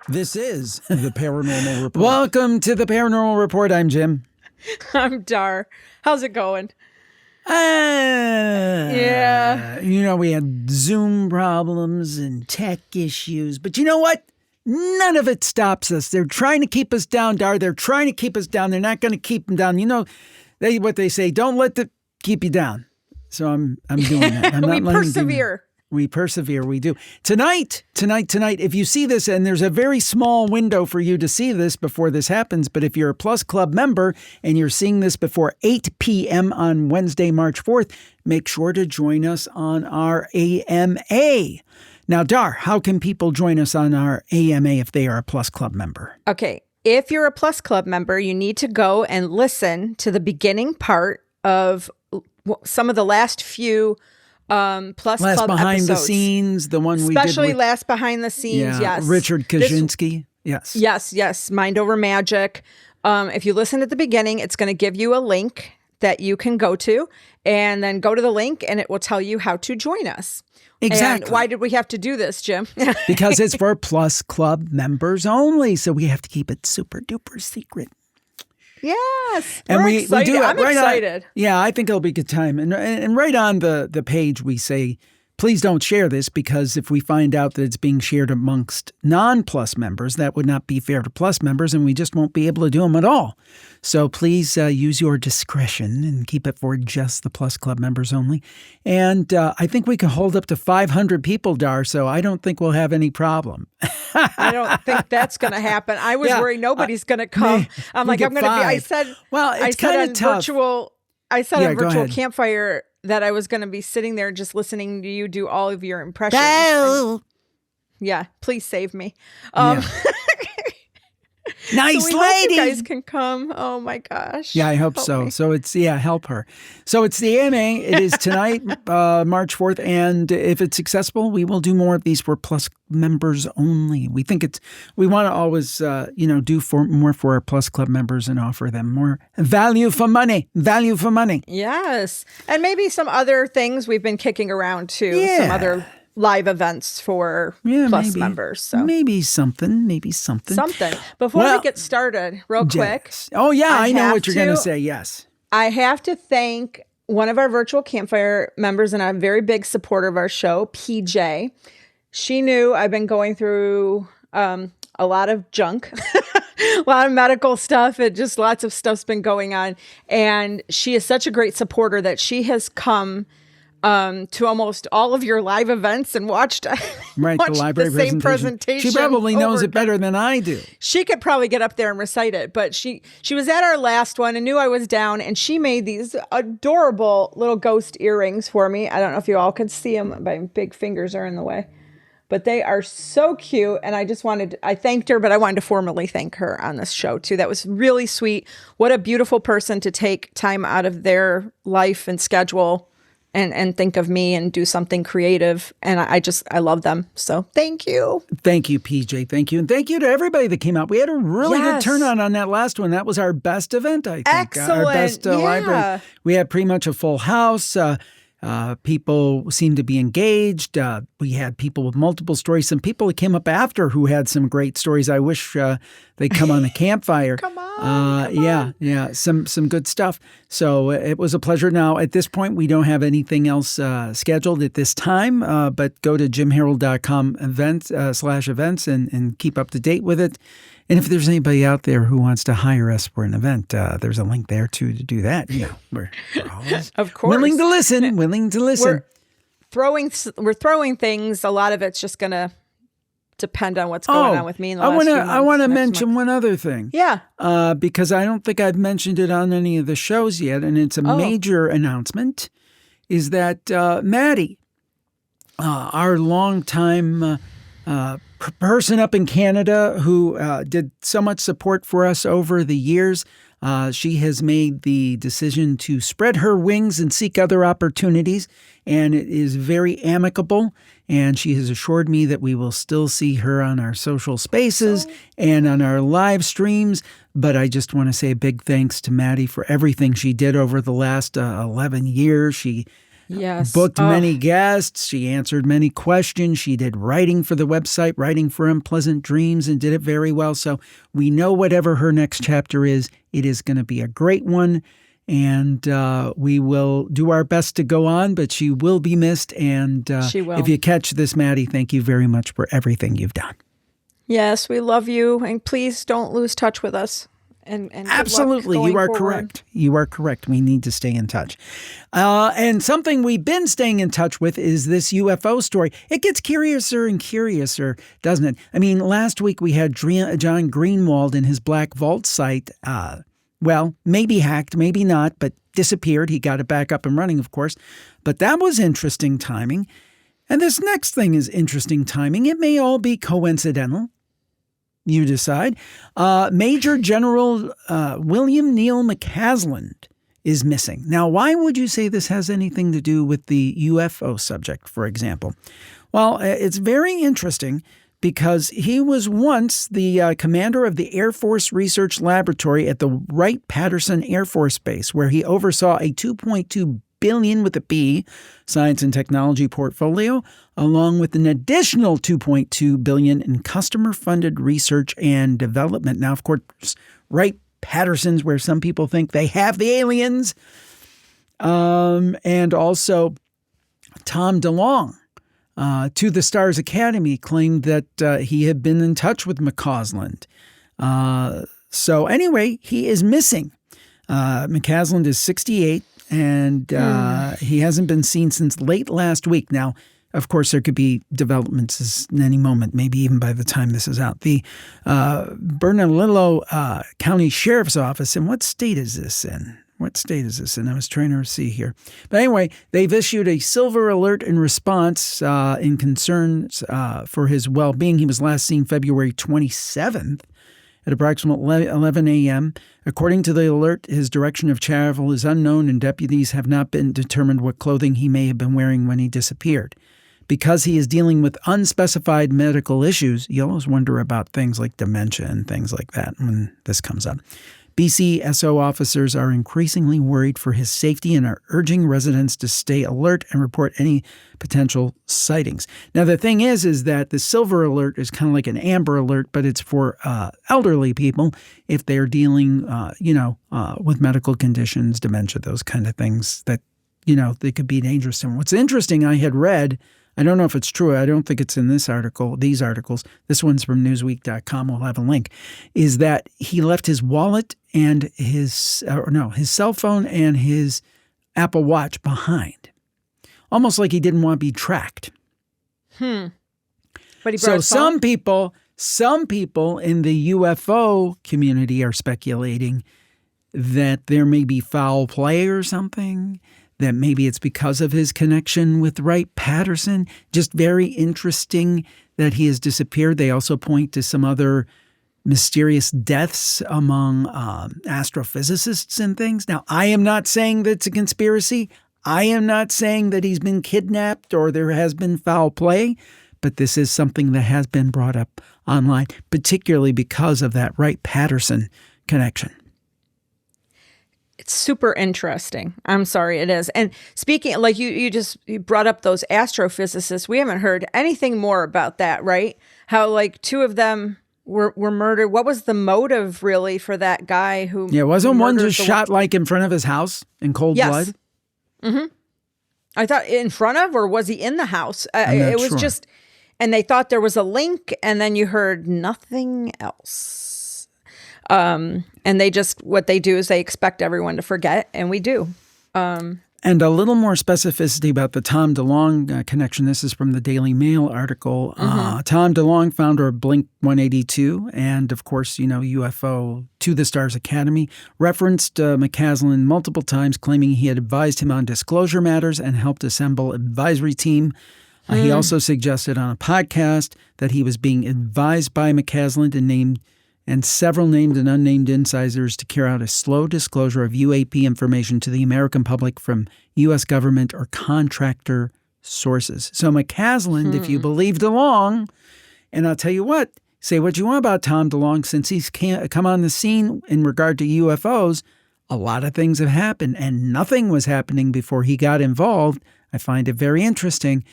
This is the Paranormal Report. Welcome to the Paranormal Report. I'm Jim. I'm Dar. How's it going? Yeah. You know, we had Zoom problems and tech issues, but you know what? None of it stops us. They're trying to keep us down, Dar. They're trying to keep us down. They're not going to keep them down. You know, what they say, don't let it keep you down. So I'm doing that. I'm We persevere. We persevere. We do. Tonight, if you see this, and there's a very small window for you to see this before this happens, but if you're a Plus Club member and you're seeing this before 8 p.m. on Wednesday, March 4th, make sure to join us on our AMA. Now, Dar, how can people join us on our AMA if they are a Plus Club member? Okay. If you're a Plus Club member, you need to go and listen to the beginning part of some of the last few Plus Last Club behind episodes. the scenes, the one we did Especially with, Last Behind the Scenes, yes. Richard Kaczynski, yes. Yes. Mind Over Magic. If you listen at the beginning, it's going to give you a link that you can go to, and then go to the link and it will tell you how to join us. Exactly. And why did we have to do this, Jim? Because it's for Plus Club members only, so we have to keep it super duper secret. Yes. And we're we excited. do it I'm right excited. Yeah, I think it'll be a good time. And right on the page we say, please don't share this, because if we find out that it's being shared amongst non-Plus members, that would not be fair to Plus members, and we just won't be able to do them at all. So please use your discretion and keep it for just the Plus Club members only. And I think we can hold up to 500 people, Dar, so I don't think we'll have any problem. I don't think that's going to happen. I was worried nobody's going to come. I'm like, I'm going to be, I said, well, it's kind of tough. I said on virtual ahead. campfire that I was going to be sitting there just listening to you do all of your impressions. Oh. Yeah, please save me. Nice so we lady. hope you guys can come. Oh my gosh. Yeah, I hope so. Me. So it's, help her. So it's the AMA. It is tonight, March 4th. And if it's successful, we will do more of these for Plus members only. We think we want to always, do more for our Plus Club members and offer them more value for money. Yes. And maybe some other things we've been kicking around too. Yeah. Some other live events for Plus members. So maybe something. Before we get started, real quick. Oh, yeah, I know what you're going to say. Yes. I have to thank one of our virtual campfire members and a very big supporter of our show, PJ. She knew I've been going through a lot of junk, a lot of medical stuff. Lots of stuff's been going on. And she is such a great supporter that she has come to almost all of your live events and watched the library the same presentation. She probably knows it better than I do. She could probably get up there and recite it, but she was at our last one and knew I was down, and she made these adorable little ghost earrings for me. I don't know if you all could see them. My big fingers are in the way, but they are so cute. And I thanked her, but I wanted to formally thank her on this show too. That was really sweet. What a beautiful person to take time out of their life and schedule and think of me and do something creative. And I love them. So thank you. Thank you, PJ. Thank you. And thank you to everybody that came out. We had a really good turnout on that last one. That was our best event, I think. Excellent. Our best library. We had pretty much a full house. People seemed to be engaged. We had people with multiple stories. Some people that came up after who had some great stories. I wish they'd come on the campfire. Come on. Yeah. Some good stuff. So it was a pleasure. Now, at this point, we don't have anything else scheduled at this time, but go to jimharold.com /events and keep up to date with it. And if there's anybody out there who wants to hire us for an event, there's a link there too to do that. We're always of course willing to listen. We're throwing things. A lot of it's just gonna depend on what's going on with me. I want to mention one other thing. Yeah. Because I don't think I've mentioned it on any of the shows yet, and it's a major announcement. Is that Maddie, our longtime person up in Canada who did so much support for us over the years. She has made the decision to spread her wings and seek other opportunities, and it is very amicable. And she has assured me that we will still see her on our social spaces and on our live streams. But I just want to say a big thanks to Maddie for everything she did over the last 11 years. She Yes. Booked many guests. She answered many questions. She did writing for the website, Writing for Unpleasant Dreams, and did it very well. So we know whatever her next chapter is, it is going to be a great one. And we will do our best to go on, but she will be missed. And she will. If you catch this, Maddie, thank you very much for everything you've done. Yes, we love you. And please don't lose touch with us. And absolutely, you are correct. You are correct. We need to stay in touch. And something we've been staying in touch with is this UFO story. It gets curiouser and curiouser, doesn't it? I mean, last week we had John Greenwald in his Black Vault site. Well, maybe hacked, maybe not, but disappeared. He got it back up and running, of course. But that was interesting timing. And this next thing is interesting timing. It may all be coincidental. You decide. Major General William Neal McCasland is missing. Now, why would you say this has anything to do with the UFO subject, for example? Well, it's very interesting because he was once the commander of the Air Force Research Laboratory at the Wright-Patterson Air Force Base, where he oversaw a $2.2 billion with a B science and technology portfolio, along with an additional $2.2 billion in customer-funded research and development. Now, of course, Wright-Patterson's where some people think they have the aliens, and also Tom DeLonge. To the Stars Academy claimed that he had been in touch with McCasland. So anyway, he is missing. McCasland is 68, and he hasn't been seen since late last week. Now, of course, there could be developments in any moment, maybe even by the time this is out. The Bernalillo County Sheriff's Office, and what state is this in? I was trying to see here. But anyway, they've issued a silver alert in response in concerns for his well-being. He was last seen February 27th at approximately 11 a.m. According to the alert, his direction of travel is unknown, and deputies have not been determined what clothing he may have been wearing when he disappeared. Because he is dealing with unspecified medical issues, you always wonder about things like dementia and things like that when this comes up. BCSO officers are increasingly worried for his safety and are urging residents to stay alert and report any potential sightings. Now, the thing is that the silver alert is kind of like an amber alert, but it's for elderly people if they're dealing, with medical conditions, dementia, those kind of things that, they could be dangerous to them. What's interesting, I had read, I don't know if it's true. I don't think it's in these articles. This one's from Newsweek.com. We'll have a link. Is that he left his wallet and his cell phone and his Apple Watch behind, almost like he didn't want to be tracked. But he brought so his phone? some people in the UFO community are speculating that there may be foul play or something. That maybe it's because of his connection with Wright-Patterson. Just very interesting that he has disappeared. They also point to some other mysterious deaths among astrophysicists and things. Now, I am not saying that it's a conspiracy. I am not saying that he's been kidnapped or there has been foul play, but this is something that has been brought up online, particularly because of that Wright-Patterson connection. It's super interesting. I'm sorry, it is. And speaking, like you brought up those astrophysicists. We haven't heard anything more about that, right? How like two of them were murdered. What was the motive really for that guy who? Yeah, wasn't one just shot like in front of his house in cold blood? Mm-hmm. I thought in front of, or was he in the house? It was just, and they thought there was a link, and then you heard nothing else. And they just, what they do is they expect everyone to forget, and we do. And a little more specificity about the Tom DeLonge connection. This is from the Daily Mail article. Tom DeLonge, founder of Blink 182, and of course, UFO To the Stars Academy, referenced McCasland multiple times, claiming he had advised him on disclosure matters and helped assemble an advisory team. He also suggested on a podcast that he was being advised by McCasland and several named and unnamed insiders to carry out a slow disclosure of UAP information to the American public from U.S. government or contractor sources. So McCasland, if you believe DeLonge, and I'll tell you what, say what you want about Tom DeLonge, since he's come on the scene in regard to UFOs, a lot of things have happened, and nothing was happening before he got involved. I find it very interesting.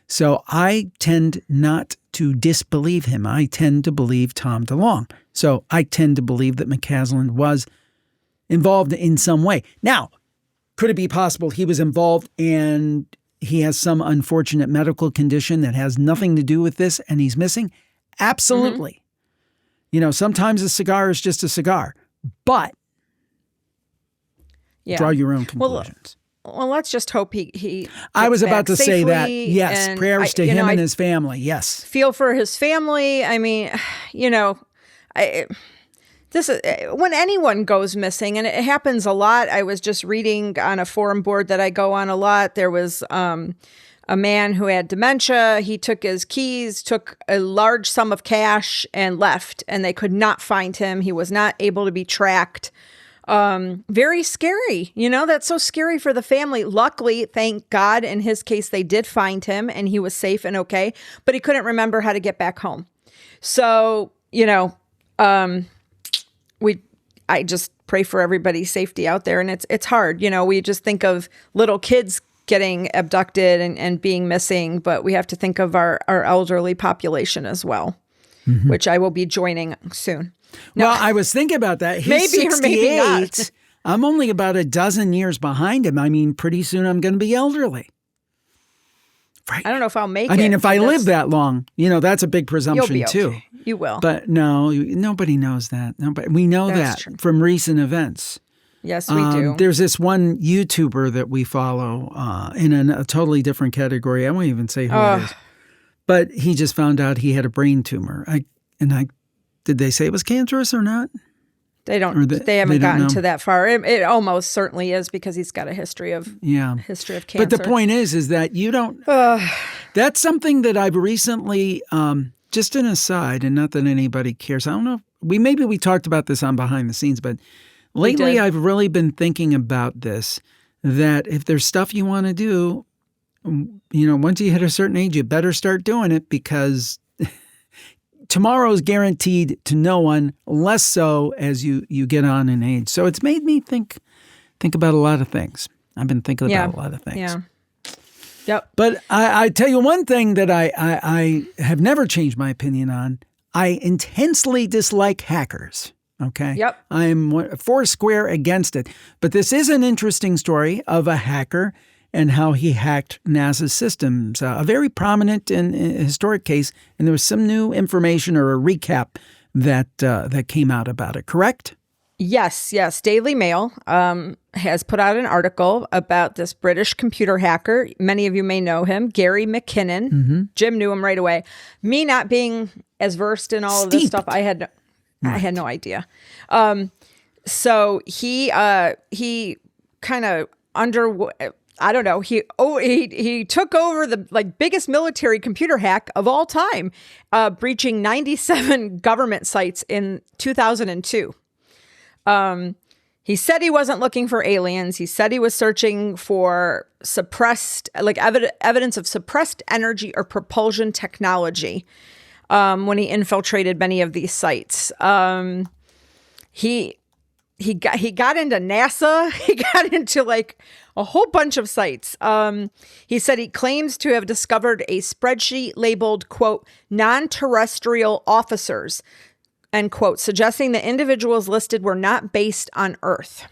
So I tend not to disbelieve him. I tend to believe Tom DeLonge. So I tend to believe that McCaslin was involved in some way. Now, could it be possible he was involved and he has some unfortunate medical condition that has nothing to do with this and he's missing? Absolutely. Mm-hmm. You know, sometimes a cigar is just a cigar, but draw your own conclusions. Well, let's just hope he I was about to say that. Yes. Prayers to him and his family. Yes. Feel for his family. I mean, you know, this is when anyone goes missing, and it happens a lot. I was just reading on a forum board that I go on a lot. There was a man who had dementia. He took his keys, took a large sum of cash, and left, and they could not find him. He was not able to be tracked. Very scary. You know, that's so scary for the family. Luckily, thank God, in his case, they did find him and he was safe and okay, but he couldn't remember how to get back home. So, you know, I just pray for everybody's safety out there, and it's hard. You know, we just think of little kids getting abducted and being missing, but we have to think of our elderly population as well, which I will be joining soon. Well, I was thinking about that. He's maybe 68. or maybe not. I'm only about a dozen years behind him. I mean, pretty soon I'm going to be elderly. Right. I don't know if I'll make it. I mean, if I live that long, you know, that's a big presumption you'll be too. Okay. You will. But no, nobody knows that. We know that from recent events. Yes, we do. There's this one YouTuber that we follow in a totally different category. I won't even say who it is. But he just found out he had a brain tumor. Did they say it was cancerous or not? They don't. They haven't gotten to that far. It almost certainly is because he's got a history of cancer. But the point is that you don't. That's something that I've recently, just an aside, and not that anybody cares. I don't know. Maybe we talked about this on Behind the Scenes, but lately I've really been thinking about this. That if there's stuff you want to do, you know, once you hit a certain age, you better start doing it because tomorrow is guaranteed to no one, less so as you get on in age. So it's made me think about a lot of things. I've been thinking about a lot of things. Yeah. Yep. But I tell you one thing that I have never changed my opinion on. I intensely dislike hackers. Okay. Yep. I'm foursquare against it. But this is an interesting story of a hacker and how he hacked NASA's systems. A very prominent and historic case, and there was some new information or a recap that came out about it, correct? Yes. Daily Mail has put out an article about this British computer hacker. Many of you may know him, Gary McKinnon. Mm-hmm. Jim knew him right away. Me not being as versed in all of this stuff, I had no idea. So he kind of I don't know. He took over the biggest military computer hack of all time, breaching 97 government sites in 2002. He said he wasn't looking for aliens. He said he was searching for suppressed, evidence of suppressed energy or propulsion technology when he infiltrated many of these sites. He got into NASA. He got into a whole bunch of sites. He said he claims to have discovered a spreadsheet labeled, quote, non-terrestrial officers, end quote, suggesting the individuals listed were not based on Earth.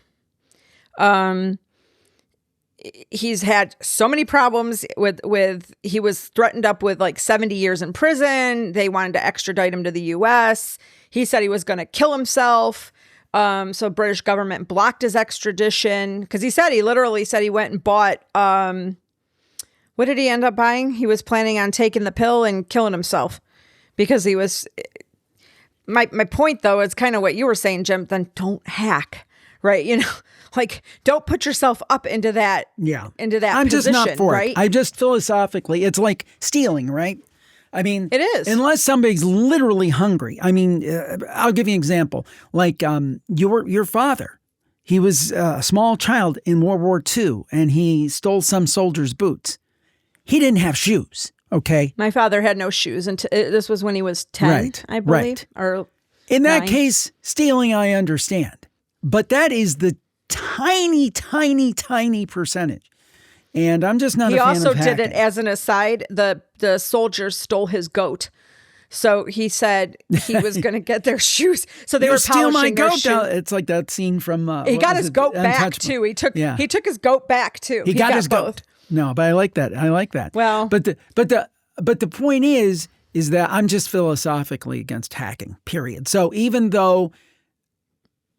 He's had so many problems with he was threatened up with 70 years in prison. They wanted to extradite him to the US. He said he was going to kill himself. So British government blocked his extradition because he literally said he went and bought, what did he end up buying? He was planning on taking the pill and killing himself because he was, my point though, is kind of what you were saying, Jim, then don't hack, right? You know, don't put yourself up into that, into that I'm position, just not for right? it. I just philosophically, it's like stealing, right? I mean, it is. Unless somebody's literally hungry. I mean, I'll give you an example. Your father, he was a small child in World War II, and he stole some soldier's boots. He didn't have shoes, okay? My father had no shoes until this was when he was 10, I believe. Right. Or in that 9. case, stealing, I understand. But that is the tiny, tiny, tiny percentage. And I'm just not a He fan also of hacking. did it as an aside. The soldiers stole his goat. So he said he was going to get their shoes. So they were steal my polishing their goat. shoes. It's like that scene from. He what got was his it? goat back Untouchable. too. He took his goat back too. He got his both. goat. No, but I like that. I like that. Well, but the point is that I'm just philosophically against hacking. Period. So even though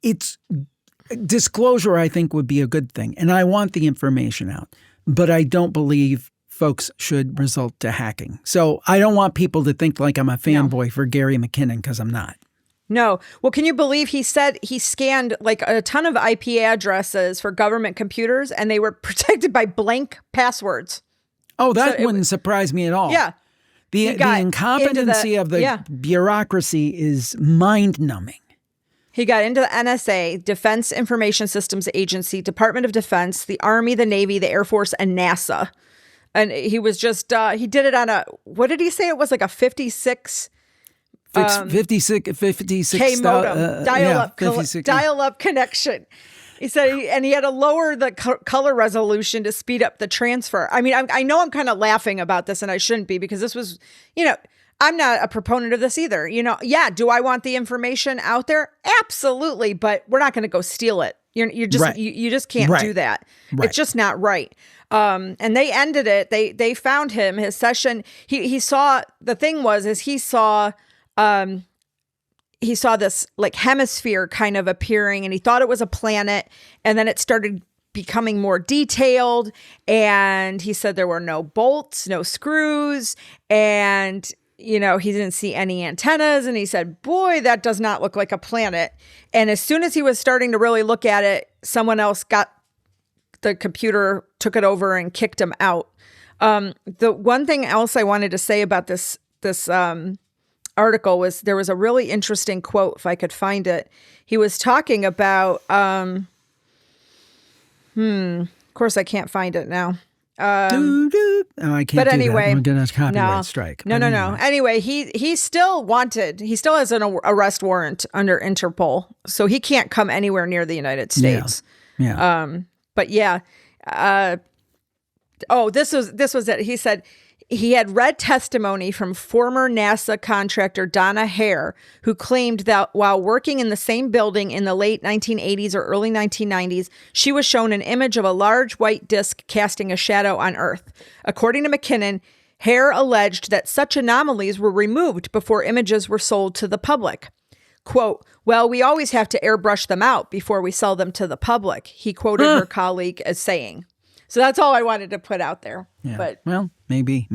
it's disclosure, I think would be a good thing, and I want the information out, but I don't believe folks should resort to hacking. So I don't want people to think like I'm a fanboy for Gary McKinnon, because I'm not. No. Well, can you believe he said he scanned like a ton of IP addresses for government computers and they were protected by blank passwords? Oh, that wouldn't surprise me at all. Yeah. The incompetency of the bureaucracy is mind-numbing. He got into the NSA, Defense Information Systems Agency, Department of Defense, the Army, the Navy, the Air Force, and NASA. And he was just, he did it on what did he say? It was like a 56 K modem, dial-up connection. He said, and he had to lower the color resolution to speed up the transfer. I mean, I know I'm kind of laughing about this, and I shouldn't be, because this was, I'm not a proponent of this either. Do I want the information out there? Absolutely, but we're not going to go steal it. You just can't do that. Right. It's just not right. And they ended it. They found him. His session. He saw, the thing was he saw this like hemisphere kind of appearing, and he thought it was a planet, and then it started becoming more detailed. And he said there were no bolts, no screws, and he didn't see any antennas. And he said, boy, that does not look like a planet. And as soon as he was starting to really look at it, someone else got the computer, took it over, and kicked him out. The one thing else I wanted to say about this article was there was a really interesting quote, if I could find it. He was talking about, of course I can't find it now. Oh, I can't. But do anyway, that. I'm gonna copyright strike. No. Anyway, he's still wanted. He still has an arrest warrant under Interpol, so he can't come anywhere near the United States. Yeah. But yeah. This was it. He said he had read testimony from former NASA contractor Donna Hare, who claimed that while working in the same building in the late 1980s or early 1990s, she was shown an image of a large white disk casting a shadow on Earth. According to McKinnon, Hare alleged that such anomalies were removed before images were sold to the public. Quote, well, we always have to airbrush them out before we sell them to the public, he quoted her colleague as saying. So that's all I wanted to put out there. Yeah. But maybe.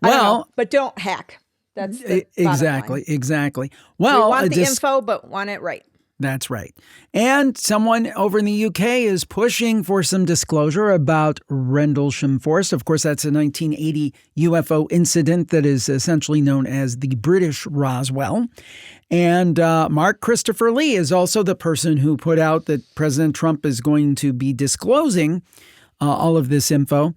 Well, but don't hack. That's the exactly. Well, we want the info, but want it right. That's right. And someone over in the UK is pushing for some disclosure about Rendlesham Forest. Of course, that's a 1980 UFO incident that is essentially known as the British Roswell. And Mark Christopher Lee is also the person who put out that President Trump is going to be disclosing all of this info.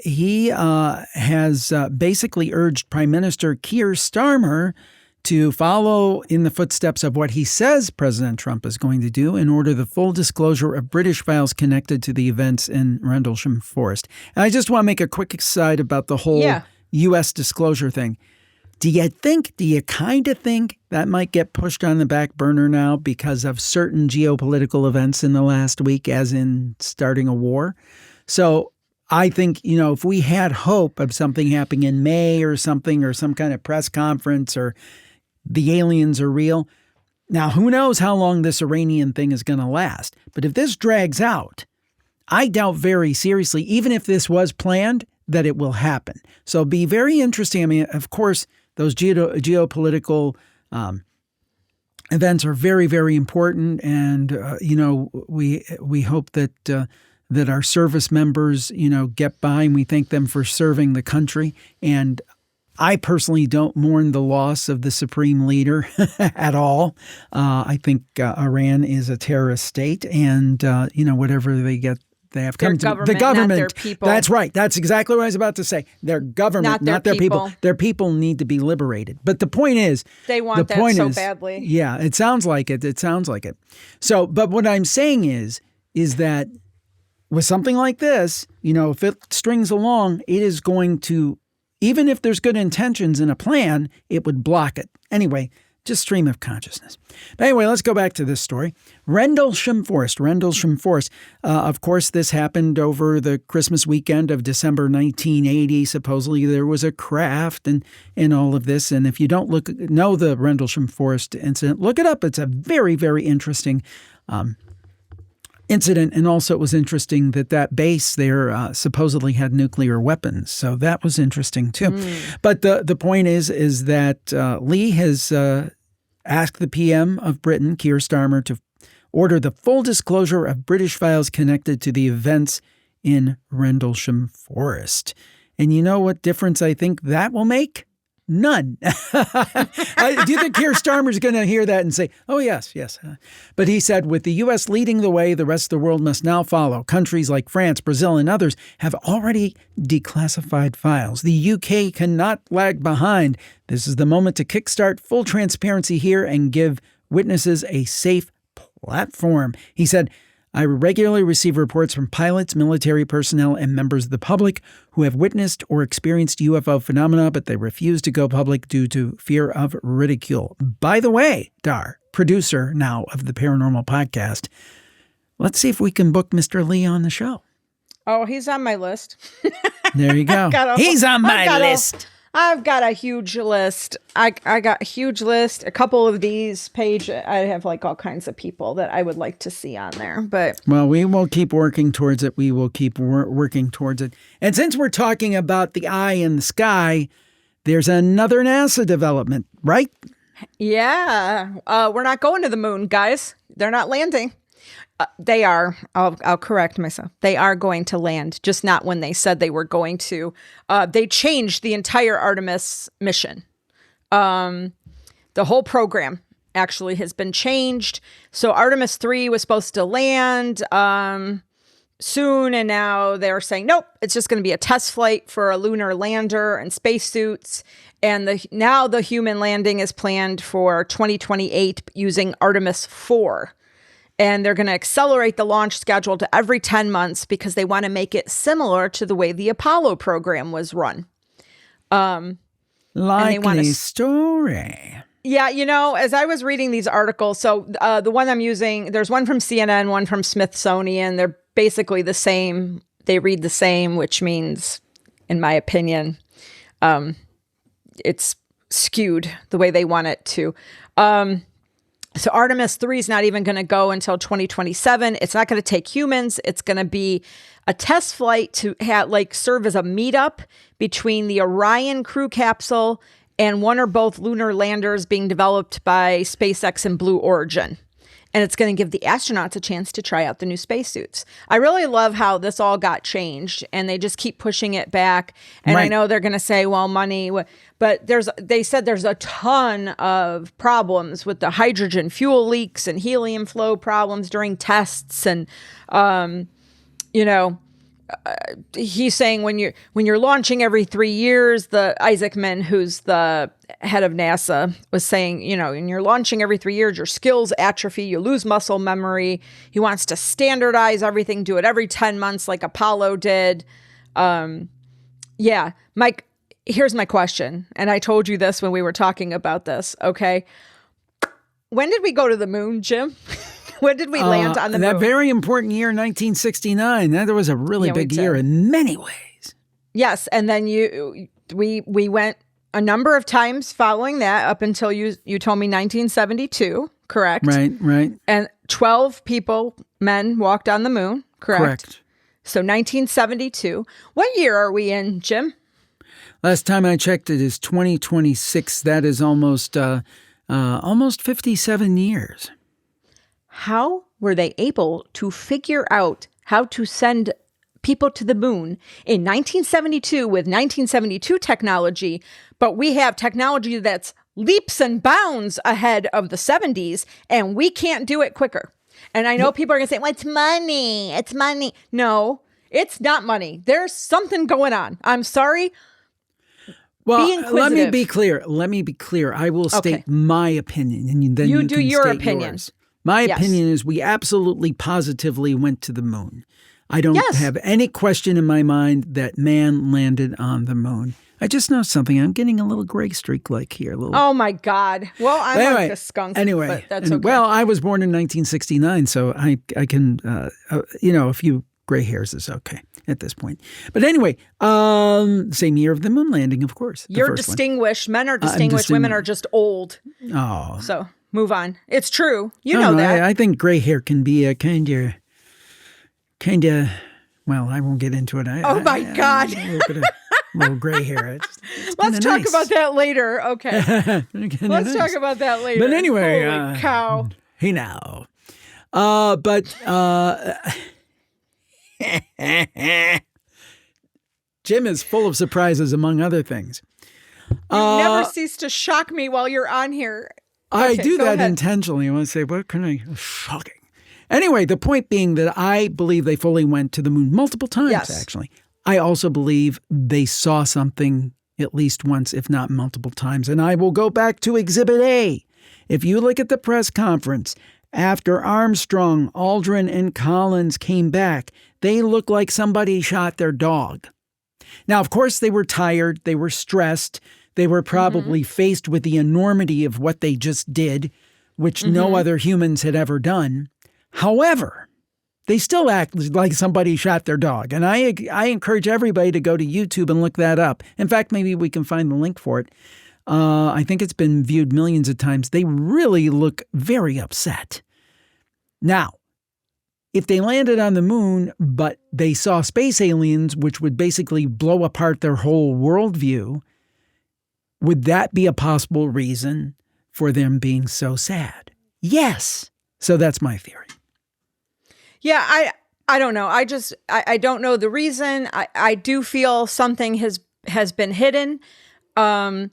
He has basically urged Prime Minister Keir Starmer to follow in the footsteps of what he says President Trump is going to do in order the full disclosure of British files connected to the events in Rendlesham Forest. And I just want to make a quick aside about the whole U.S. disclosure thing. Do you kind of think that might get pushed on the back burner now because of certain geopolitical events in the last week, as in starting a war? So I think, if we had hope of something happening in May or something, or some kind of press conference, or the aliens are real. Now, who knows how long this Iranian thing is going to last? But if this drags out, I doubt very seriously, even if this was planned, that it will happen. So it'll be very interesting. I mean, of course, those geopolitical events are very, very important. And, we hope that that our service members, get by, and we thank them for serving the country. And I personally don't mourn the loss of the supreme leader at all. I think Iran is a terrorist state, and, whatever they get They have Their come to government, the government. not their people. That's right. That's exactly what I was about to say. Their government, not their people. Their people need to be liberated. But the point is, they want that so badly. Yeah, it sounds like it. It sounds like it. So, but what I'm saying is that with something like this, if it strings along, it is going to, even if there's good intentions in a plan, it would block it. Anyway, just stream of consciousness. But anyway, let's go back to this story. Rendlesham Forest. Of course, this happened over the Christmas weekend of December 1980. Supposedly there was a craft and all of this. And if you don't know the Rendlesham Forest incident, look it up. It's a very, very interesting incident. And also it was interesting that base there supposedly had nuclear weapons. So that was interesting too. But the point is that Lee has asked the PM of Britain, Keir Starmer, to order the full disclosure of British files connected to the events in Rendlesham Forest. And you know what difference I think that will make? None. Do you think Keir Starmer's going to hear that and say, oh, yes. But he said, with the U.S. leading the way, the rest of the world must now follow. Countries like France, Brazil, and others have already declassified files. The U.K. cannot lag behind. This is the moment to kickstart full transparency here and give witnesses a safe platform. He said, I regularly receive reports from pilots, military personnel, and members of the public who have witnessed or experienced UFO phenomena, but they refuse to go public due to fear of ridicule. By the way, Dar, producer now of the Paranormal Podcast, let's see if we can book Mr. Lee on the show. Oh, he's on my list. There you go. He's on my list. I've got a huge list. I got a huge list. A couple of these page, I have like all kinds of people that I would like to see on there. But well, we will keep working towards it. We will keep working towards it. And since we're talking about the eye in the sky, there's another NASA development, right? Yeah. We're not going to the moon, guys. They're not landing. They are. I'll correct myself. They are going to land, just not when they said they were going to. They changed the entire Artemis mission. The whole program actually has been changed. So Artemis 3 was supposed to land soon, and now they're saying, nope, it's just going to be a test flight for a lunar lander and spacesuits. And now the human landing is planned for 2028 using Artemis 4. And they're going to accelerate the launch schedule to every 10 months because they want to make it similar to the way the Apollo program was run. Likely story. Yeah, as I was reading these articles, so the one I'm using, there's one from CNN, one from Smithsonian. They're basically the same. They read the same, which means, in my opinion, it's skewed the way they want it to. So Artemis 3 is not even going to go until 2027. It's not going to take humans. It's going to be a test flight to serve as a meetup between the Orion crew capsule and one or both lunar landers being developed by SpaceX and Blue Origin. And it's going to give the astronauts a chance to try out the new spacesuits. I really love how this all got changed, and they just keep pushing it back. And right. I know they're going to say, well, money, but they said there's a ton of problems with the hydrogen fuel leaks and helium flow problems during tests. And, he's saying when you're launching every 3 years, the Isaacman, who's the head of NASA, was saying, when you're launching every 3 years, your skills atrophy, you lose muscle memory. He wants to standardize everything, do it every 10 months like Apollo did. Yeah, Mike, here's my question. And I told you this when we were talking about this. Okay. When did we go to the moon, Jim? When did we land on the moon? That very important year, 1969. That was a really big year in many ways. Yes, and then we went a number of times following that up until you told me 1972, correct? Right. And 12 men walked on the moon, correct? So 1972. What year are we in, Jim? Last time I checked, it is 2026. That is almost 57 years. How were they able to figure out how to send people to the moon in 1972 with 1972 technology, but we have technology that's leaps and bounds ahead of the 70s, and we can't do it quicker? And I know people are going to say, well, it's money. It's money. No, it's not money. There's something going on. I'm sorry. Well, let me be clear. I will state my opinion, and then you do can your state opinion. yours. My opinion is we absolutely positively went to the moon. I don't have any question in my mind that man landed on the moon. I just know something. I'm getting a little gray streak like here. Oh, my God. Well, I'm like a skunk. Anyway, but that's okay. Well, I was born in 1969, so I can, a few gray hairs is okay at this point. But anyway, same year of the moon landing, of course. You're distinguished. Men are distinguished. Women are just old. Oh. So move on. It's true. You know that. I think gray hair can be a kind of, well, I won't get into it. My God. Little gray hair. Let's talk about that later. Okay. Let's talk about that later. But anyway. Holy cow. Hey now. Jim is full of surprises, among other things. You never cease to shock me while you're on here. I do that intentionally. I want to say, what can I... Shocking. Anyway, the point being that I believe they fully went to the moon multiple times, actually. I also believe they saw something at least once, if not multiple times. And I will go back to Exhibit A. If you look at the press conference, after Armstrong, Aldrin, and Collins came back, they looked like somebody shot their dog. Now, of course, they were tired. They were stressed. They were probably faced with the enormity of what they just did, which no other humans had ever done. However, they still act like somebody shot their dog. And I encourage everybody to go to YouTube and look that up. In fact, maybe we can find the link for it. I think it's been viewed millions of times. They really look very upset. Now, if they landed on the moon, but they saw space aliens, which would basically blow apart their whole worldview, would that be a possible reason for them being so sad? Yes. So that's my theory. Yeah, I don't know. I don't know the reason. I do feel something has been hidden. I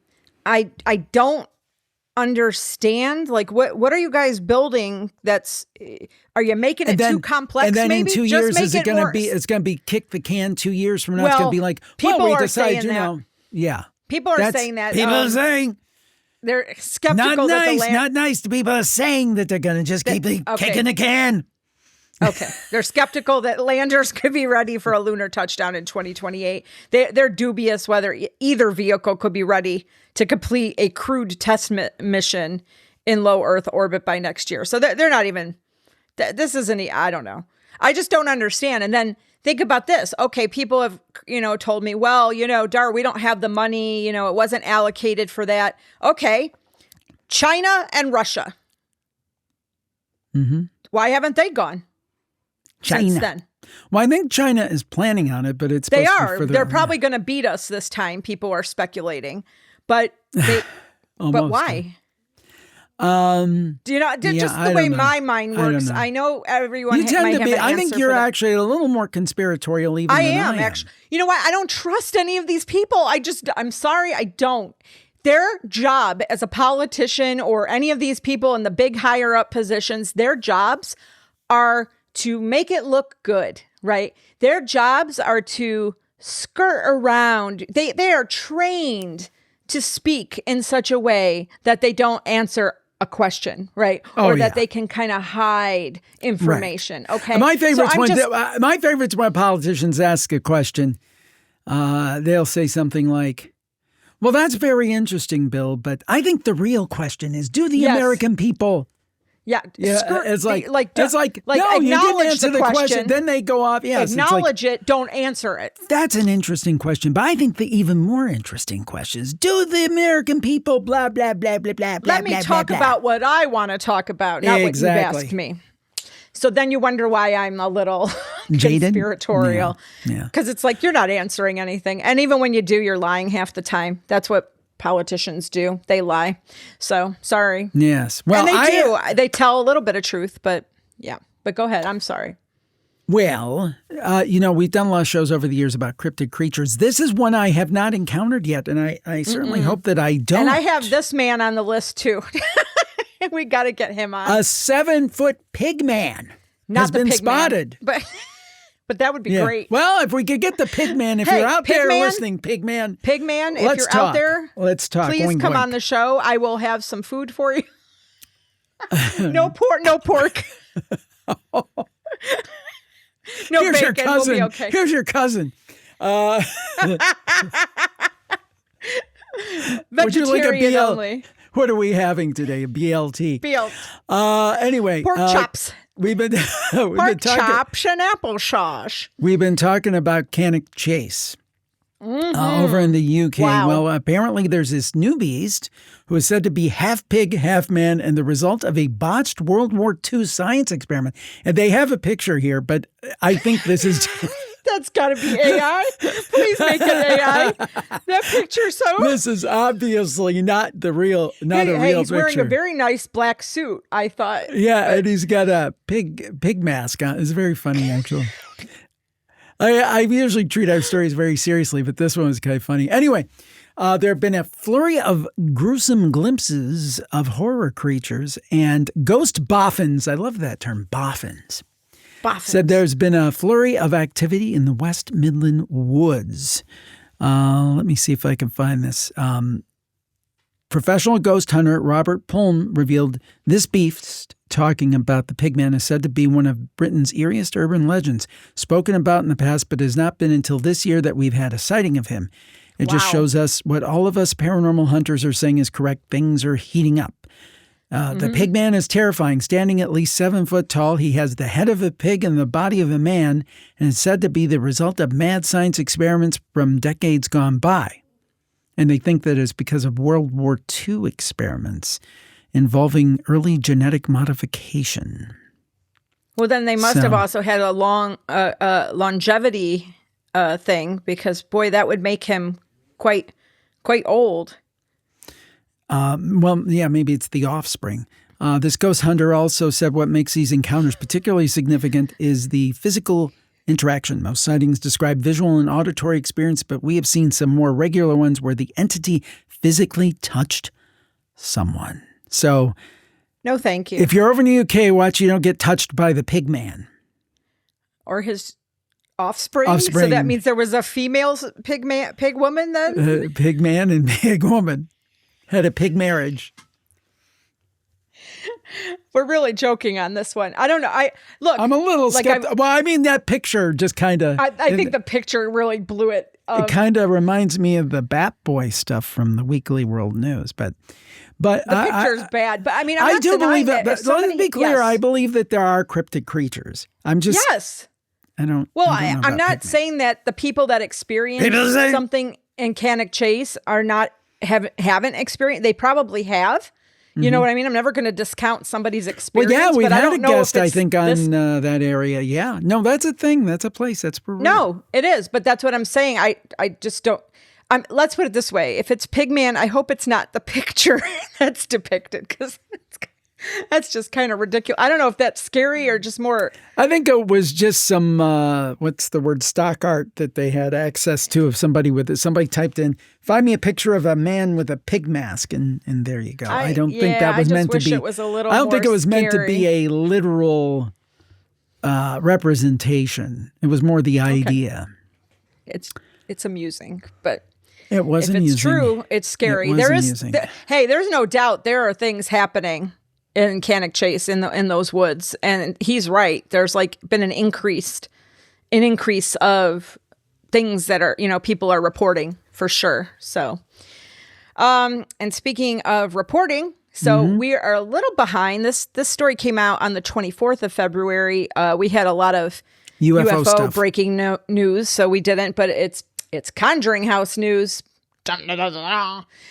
don't understand. Like, what are you guys building? Are you making it too complex? And then maybe? in 2 Just years, make is it going to be? It's going to be kick the can 2 years from now. It's going to be like, people we are decide, saying yeah. People are saying that. People are saying. They're skeptical. Not nice to people are saying that they're going to just keep kicking the can. Okay. They're skeptical that landers could be ready for a lunar touchdown in 2028. They're dubious whether either vehicle could be ready to complete a crewed test mission in low Earth orbit by next year. So they're not even, this isn't, I don't know. I just don't understand. And then think about this. Okay, people have, told me, well, Dar, we don't have the money, it wasn't allocated for that. Okay. China and Russia. Mm-hmm. Why haven't they gone? China. Since then. Well, I think China is planning on it, but it's supposed to be further They're on. probably going to beat us this time. People are speculating, but but why? Do you know? Just the way my mind works. I know everyone. You tend to be. I think you're actually a little more conspiratorial. Even I than am actually. You know what? I don't trust any of these people. I'm sorry. I don't. Their job as a politician or any of these people in the big higher up positions, their jobs are to make it look good, right? Their jobs are to skirt around. They are trained to speak in such a way that they don't answer a question, right? Or that they can kind of hide information. Right. Okay. My favorite's when politicians ask a question. They'll say something like, well, that's very interesting, Bill, but I think the real question is, do the American people... Yeah, it's like no, acknowledge you didn't answer the question. Then they go off. Yes, acknowledge it. Don't answer it. That's an interesting question, but I think the even more interesting question is: do the American people blah blah blah blah blah? Let me talk about what I want to talk about, not what you've asked me. So then you wonder why I'm a little conspiratorial, because it's like you're not answering anything, and even when you do, you're lying half the time. That's what politicians do. They lie. So sorry. Yes. Well, and they tell a little bit of truth, but go ahead. I'm sorry. Well, we've done a lot of shows over the years about cryptid creatures. This is one I have not encountered yet. And I certainly hope that I don't. And I have this man on the list too. We got to get him on. A 7-foot Pigman has been Pigman, spotted. But that would be great. Well, if we could get the Pigman, if Hey, you're out there Pigman? listening, Pigman, if you're out there, let's talk. Please Oink, come oink. on the show. I will have some food for you. No pork. No Here's bacon. your cousin. We'll be okay. Here's your cousin. Would you like a Vegetarian BL? only. What are we having today? A BLT. Anyway, Pork chops. We've been Pork chops and applesauce. We've been talking about Cannock Chase over in the UK. Wow. Well, apparently there's this new beast who is said to be half pig, half man, and the result of a botched World War II science experiment. And they have a picture here, but I think this is... That's got to be AI. Please make it AI. That picture so... This is obviously not a real He's picture. wearing a very nice black suit, I thought. Yeah, and he's got a pig mask on. It's very funny, actually. I usually treat our stories very seriously, but this one was kind of funny. Anyway, there have been a flurry of gruesome glimpses of horror creatures and ghost boffins. I love that term, boffins. Said there's been a flurry of activity in the West Midland woods. Let me see if I can find this. Professional ghost hunter Robert Pulm revealed this beast, talking about the Pigman, is said to be one of Britain's eeriest urban legends, spoken about in the past, but it has not been until this year that we've had a sighting of him. It just shows us what all of us paranormal hunters are saying is correct. Things are heating up. The Pigman is terrifying. Standing at least 7 foot tall, he has the head of a pig and the body of a man, and is said to be the result of mad science experiments from decades gone by. And they think that it's because of World War II experiments involving early genetic modification. Well, then they must have also had a long longevity thing, because, boy, that would make him quite old. Well, yeah, maybe it's the offspring. This ghost hunter also said what makes these encounters particularly significant is the physical interaction. Most sightings describe visual and auditory experience, but we have seen some more regular ones where the entity physically touched someone. So, no, thank you. If you're over in the UK, watch you don't get touched by the Pigman. Or his offspring. So that means there was a female pig woman then? Pigman and pig woman had a pig marriage. We're really joking on this one. I don't know. I'm a little skeptical. Well, I mean, that picture just kind of... I think the picture really blew it. It kind of reminds me of the Bat Boy stuff from the Weekly World News, but the picture's bad. But I mean, I do believe that. But let me be clear. Yes. I believe that there are cryptid creatures. I'm just... Yes. I don't... Well, I'm not saying that the people that experience something in Cannock Chase haven't experienced. They probably have. You know what I mean? I'm never going to discount somebody's experience. Well, yeah, we've had a guest, I think, on that area. Yeah. No, that's a thing. That's a place. That's for real. No, it is. But that's what I'm saying. I just don't. Let's put it this way. If it's Pigman, I hope it's not the picture that's depicted, because that's just kind of ridiculous. I don't know if that's scary or just more. I think it was just some, stock art that they had access to of somebody with it. Somebody typed in, find me a picture of a man with a pig mask, and there you go. I don't think that was meant to be. It was a little I don't think it was scary. meant to be a literal representation. It was more the idea. It's amusing, but it wasn't. If it's true, it's scary. There's no doubt there are things happening in Cannock Chase in those woods, and he's right. There's been an increase of things that are people are reporting for sure. So, and speaking of reporting, we are a little behind. This story came out on the 24th of February. We had a lot of UFO stuff. Breaking news, so we didn't. But it's Conjuring house news.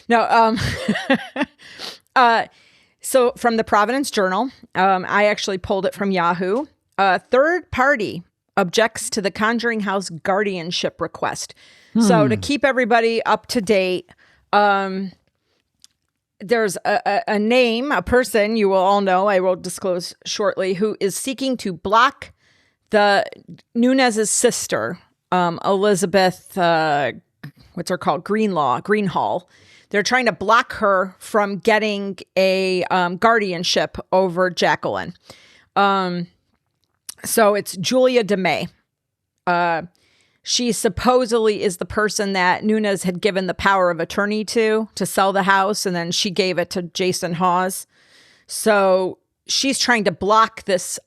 No. So from the Providence Journal, I actually pulled it from Yahoo. Third party objects to the Conjuring house guardianship request. So to keep everybody up to date, there's a name, a person you will all know, I will disclose shortly, who is seeking to block the Nunez's sister, Elizabeth what's her called? Greenhall. They're trying to block her from getting a guardianship over Jacqueline. So it's Julia DeMay. She supposedly is the person that Nunes had given the power of attorney to sell the house, and then she gave it to Jason Hawes. So she's trying to block this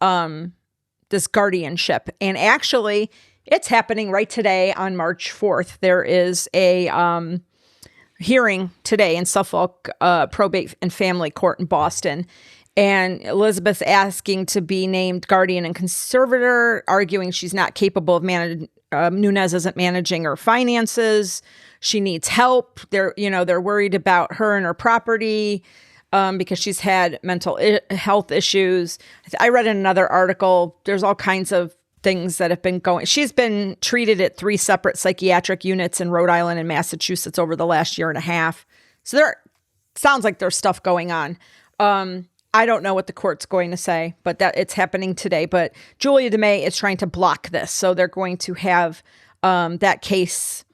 this guardianship. And actually, it's happening right today on March 4th. There is a hearing today in Suffolk Probate and Family Court in Boston. And Elizabeth's asking to be named guardian and conservator, arguing she's not capable of managing. Nunes isn't managing her finances. She needs help. They're worried about her and her property because she's had mental health issues. I read in another article, there's all kinds of things that have been going. She's been treated at 3 separate psychiatric units in Rhode Island and Massachusetts over the last year and a half. So sounds like there's stuff going on. I don't know what the court's going to say, but that it's happening today. But Julia DeMay is trying to block this. So they're going to have that case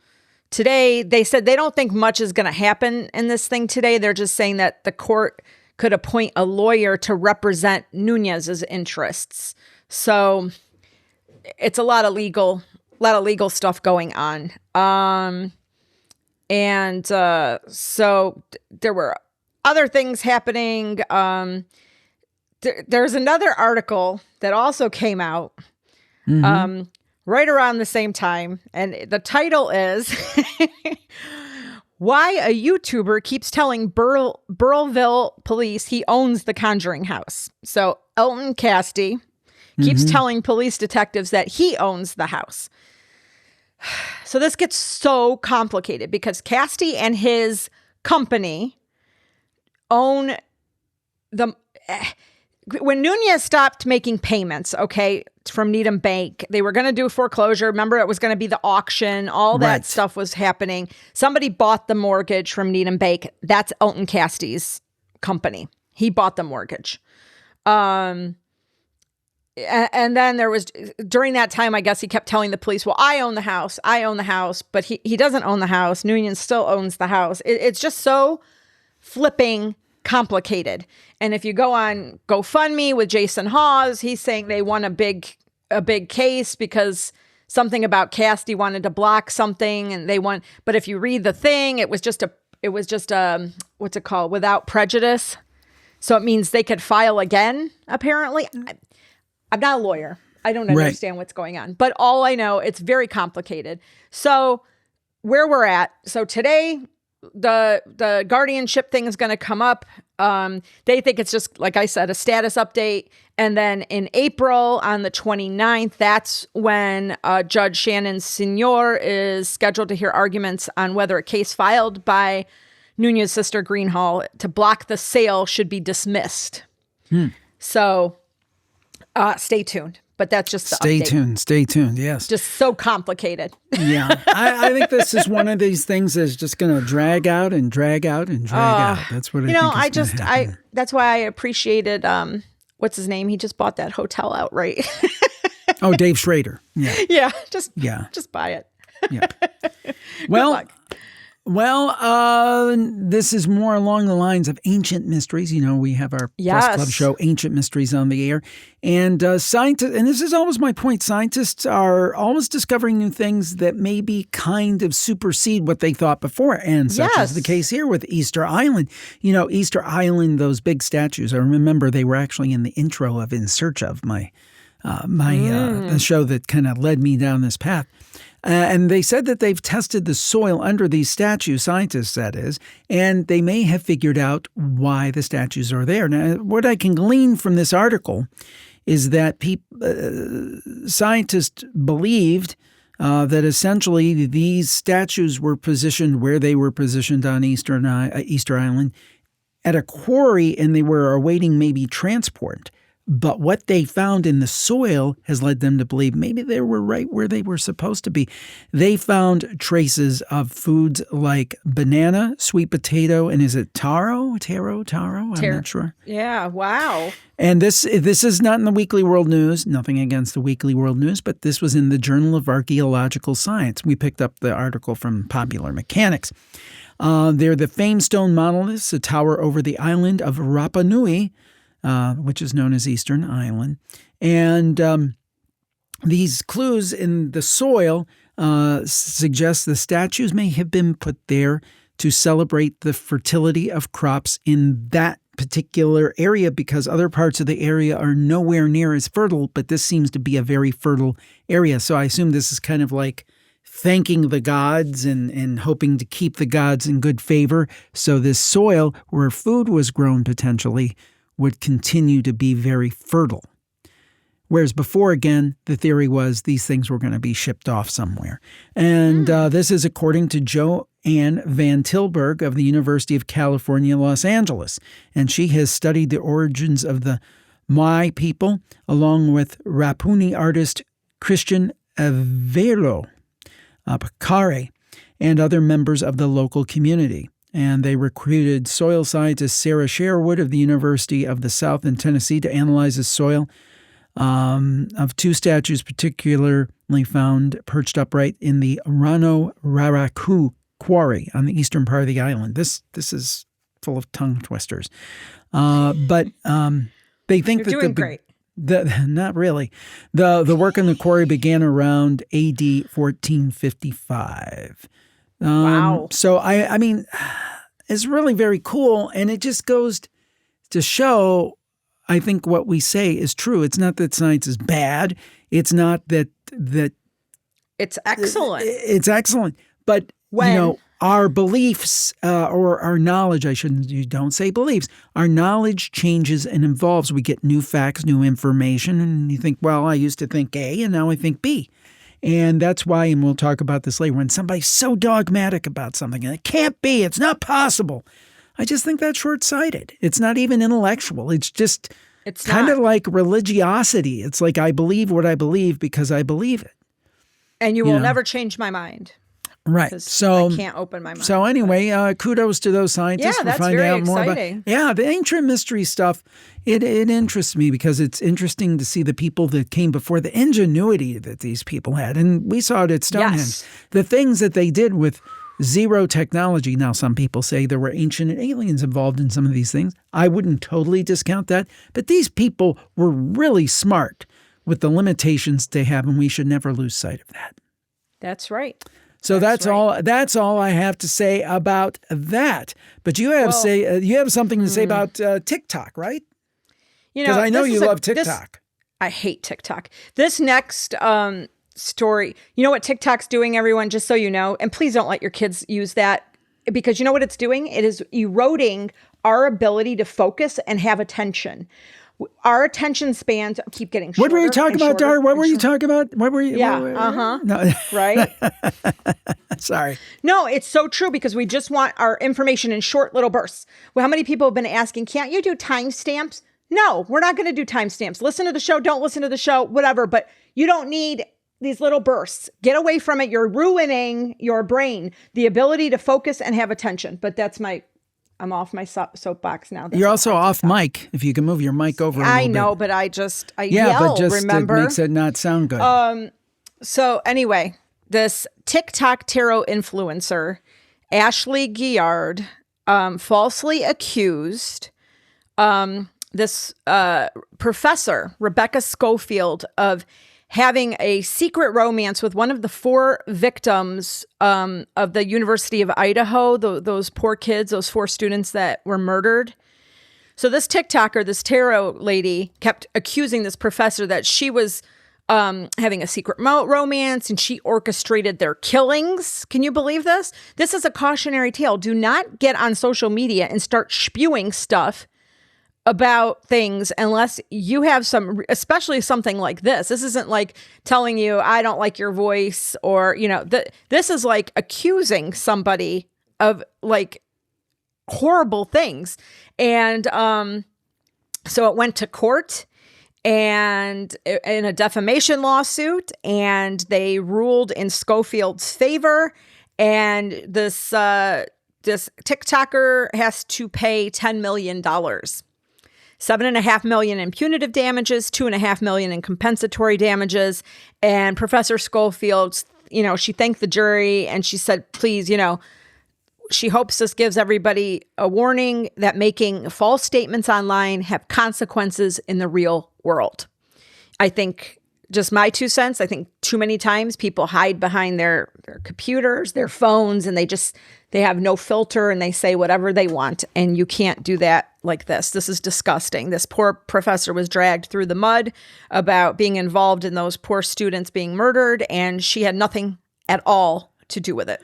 today. They said they don't think much is going to happen in this thing today. They're just saying that the court could appoint a lawyer to represent Nunes's interests. So it's a lot of legal stuff going on. So there were other things happening. There's another article that also came out right around the same time. And the title is Why a YouTuber Keeps Telling Burrillville Police He Owns the Conjuring House. So Elton Casty keeps telling police detectives that he owns the house. So this gets so complicated because Casty and his company own when Nunes stopped making payments, from Needham Bank, they were going to do foreclosure. Remember, it was going to be the auction. All that stuff was happening. Somebody bought the mortgage from Needham Bank. That's Elton Casty's company. He bought the mortgage. And then there was, during that time, I guess he kept telling the police, well, I own the house, but he doesn't own the house. Nunes still owns the house. It's just so flipping complicated. And if you go on GoFundMe with Jason Hawes, he's saying they won a big case because something about Casty wanted to block something and they won. But if you read the thing, it was just what's it called? Without prejudice. So it means they could file again, apparently. I'm not a lawyer. I don't understand what's going on. But all I know, it's very complicated. So where we're at, so today, the guardianship thing is going to come up. They think it's just, like I said, a status update. And then in April on the 29th, that's when Judge Shannon Senior is scheduled to hear arguments on whether a case filed by Nunes' sister Greenhall to block the sale should be dismissed. So stay tuned. But that's just the update. Stay tuned, yes. Just so complicated. Yeah. I think this is one of these things that's just going to drag out and drag out and drag out. That's what I think that's why I appreciated, what's his name? He just bought that hotel outright. Oh, Dave Schrader. Yeah. Yeah. Just buy it. Yeah. Well, this is more along the lines of ancient mysteries. We have our Plus Club show, Ancient Mysteries, on the air. And scientists, and this is always my point, scientists are always discovering new things that maybe kind of supersede what they thought before. And such is the case here with Easter Island. Easter Island, those big statues, I remember they were actually in the intro of In Search of, the show that kind of led me down this path. And they said that they've tested the soil under these statues, scientists that is, and they may have figured out why the statues are there. Now, what I can glean from this article is that scientists believed that essentially these statues were positioned where they were positioned on Easter Island at a quarry, and they were awaiting maybe transport. But what they found in the soil has led them to believe maybe they were right where they were supposed to be. They found traces of foods like banana, sweet potato, and is it taro? I'm not sure. Yeah, wow. And this is not in the Weekly World News, nothing against the Weekly World News, but this was in the Journal of Archaeological Science. We picked up the article from Popular Mechanics. They're the famed stone monoliths, a tower over the island of Rapanui, which is known as Eastern Island. And these clues in the soil suggest the statues may have been put there to celebrate the fertility of crops in that particular area, because other parts of the area are nowhere near as fertile, but this seems to be a very fertile area. So I assume this is kind of like thanking the gods and hoping to keep the gods in good favor. So this soil where food was grown potentially would continue to be very fertile. Whereas before, again, the theory was these things were going to be shipped off somewhere. And this is according to Joanne Van Tilburg of the University of California, Los Angeles. And she has studied the origins of the Mai people, along with Rapanui artist Christian Avelo Pacare and other members of the local community. And they recruited soil scientist Sarah Sherwood of the University of the South in Tennessee to analyze the soil of two statues particularly found perched upright in the Rano Raraku quarry on the eastern part of the island. This is full of tongue twisters. But they think You're doing great. Not really. The work in the quarry began around AD 1455. Wow. So, I mean, it's really very cool. And it just goes to show, I think what we say is true. It's not that science is bad. It's not that it's excellent. It's excellent. But, our beliefs or our knowledge, you don't say beliefs, our knowledge changes and evolves. We get new facts, new information, and you think, well, I used to think A and now I think B. And that's why, and we'll talk about this later, when somebody's so dogmatic about something, and it can't be, it's not possible. I just think that's short-sighted. It's not even intellectual. It's kind of like religiosity. It's like I believe what I believe because I believe it. And you will never change my mind. Right. So I can't open my mind. So anyway, kudos to those scientists for finding out more exciting. about. The ancient mystery stuff. It interests me because it's interesting to see the people that came before, the ingenuity that these people had, and we saw it at Stonehenge. Yes. The things that they did with zero technology. Now, some people say there were ancient aliens involved in some of these things. I wouldn't totally discount that, but these people were really smart with the limitations they have, and we should never lose sight of that. That's right. So that's right. That's all I have to say about that. But you have something to say about TikTok, right? Because I know you love TikTok. I hate TikTok. This next story, you know what TikTok's doing, everyone, just so you know, and please don't let your kids use that, because you know what it's doing? It is eroding our ability to focus and have attention. Our attention spans keep getting shorter. What were you talking about, Dar? What were you talking about? What were you? Yeah, No. Right? Sorry. No, it's so true, because we just want our information in short little bursts. Well, how many people have been asking, can't you do timestamps? No, we're not going to do timestamps. Listen to the show, don't listen to the show, whatever. But you don't need these little bursts. Get away from it. You're ruining your brain, the ability to focus and have attention. But I'm off my soapbox now. You're also off mic. If you can move your mic over a little bit. I know, but I yell, but just remember? It makes it not sound good. So anyway, this TikTok tarot influencer, Ashley Giard, falsely accused this professor, Rebecca Schofield, of having a secret romance with one of the 4 victims of the University of Idaho, those poor kids, those 4 students that were murdered. So this TikToker, this tarot lady, kept accusing this professor that she was having a secret romance, and she orchestrated their killings. Can you believe this? This is a cautionary tale. Do not get on social media and start spewing stuff about things unless you have especially something like this. This isn't like telling you, I don't like your voice, or, this is like accusing somebody of like horrible things. And so it went to court, and in a defamation lawsuit, and they ruled in Schofield's favor. And this TikToker has to pay $10 million. $7.5 million in punitive damages, $2.5 million in compensatory damages. And Professor Schofield, she thanked the jury and she said, please, she hopes this gives everybody a warning that making false statements online have consequences in the real world. I think, just my 2 cents, I think too many times people hide behind their computers, their phones, and they have no filter and they say whatever they want. And you can't do that like this. This is disgusting. This poor professor was dragged through the mud about being involved in those poor students being murdered, and she had nothing at all to do with it.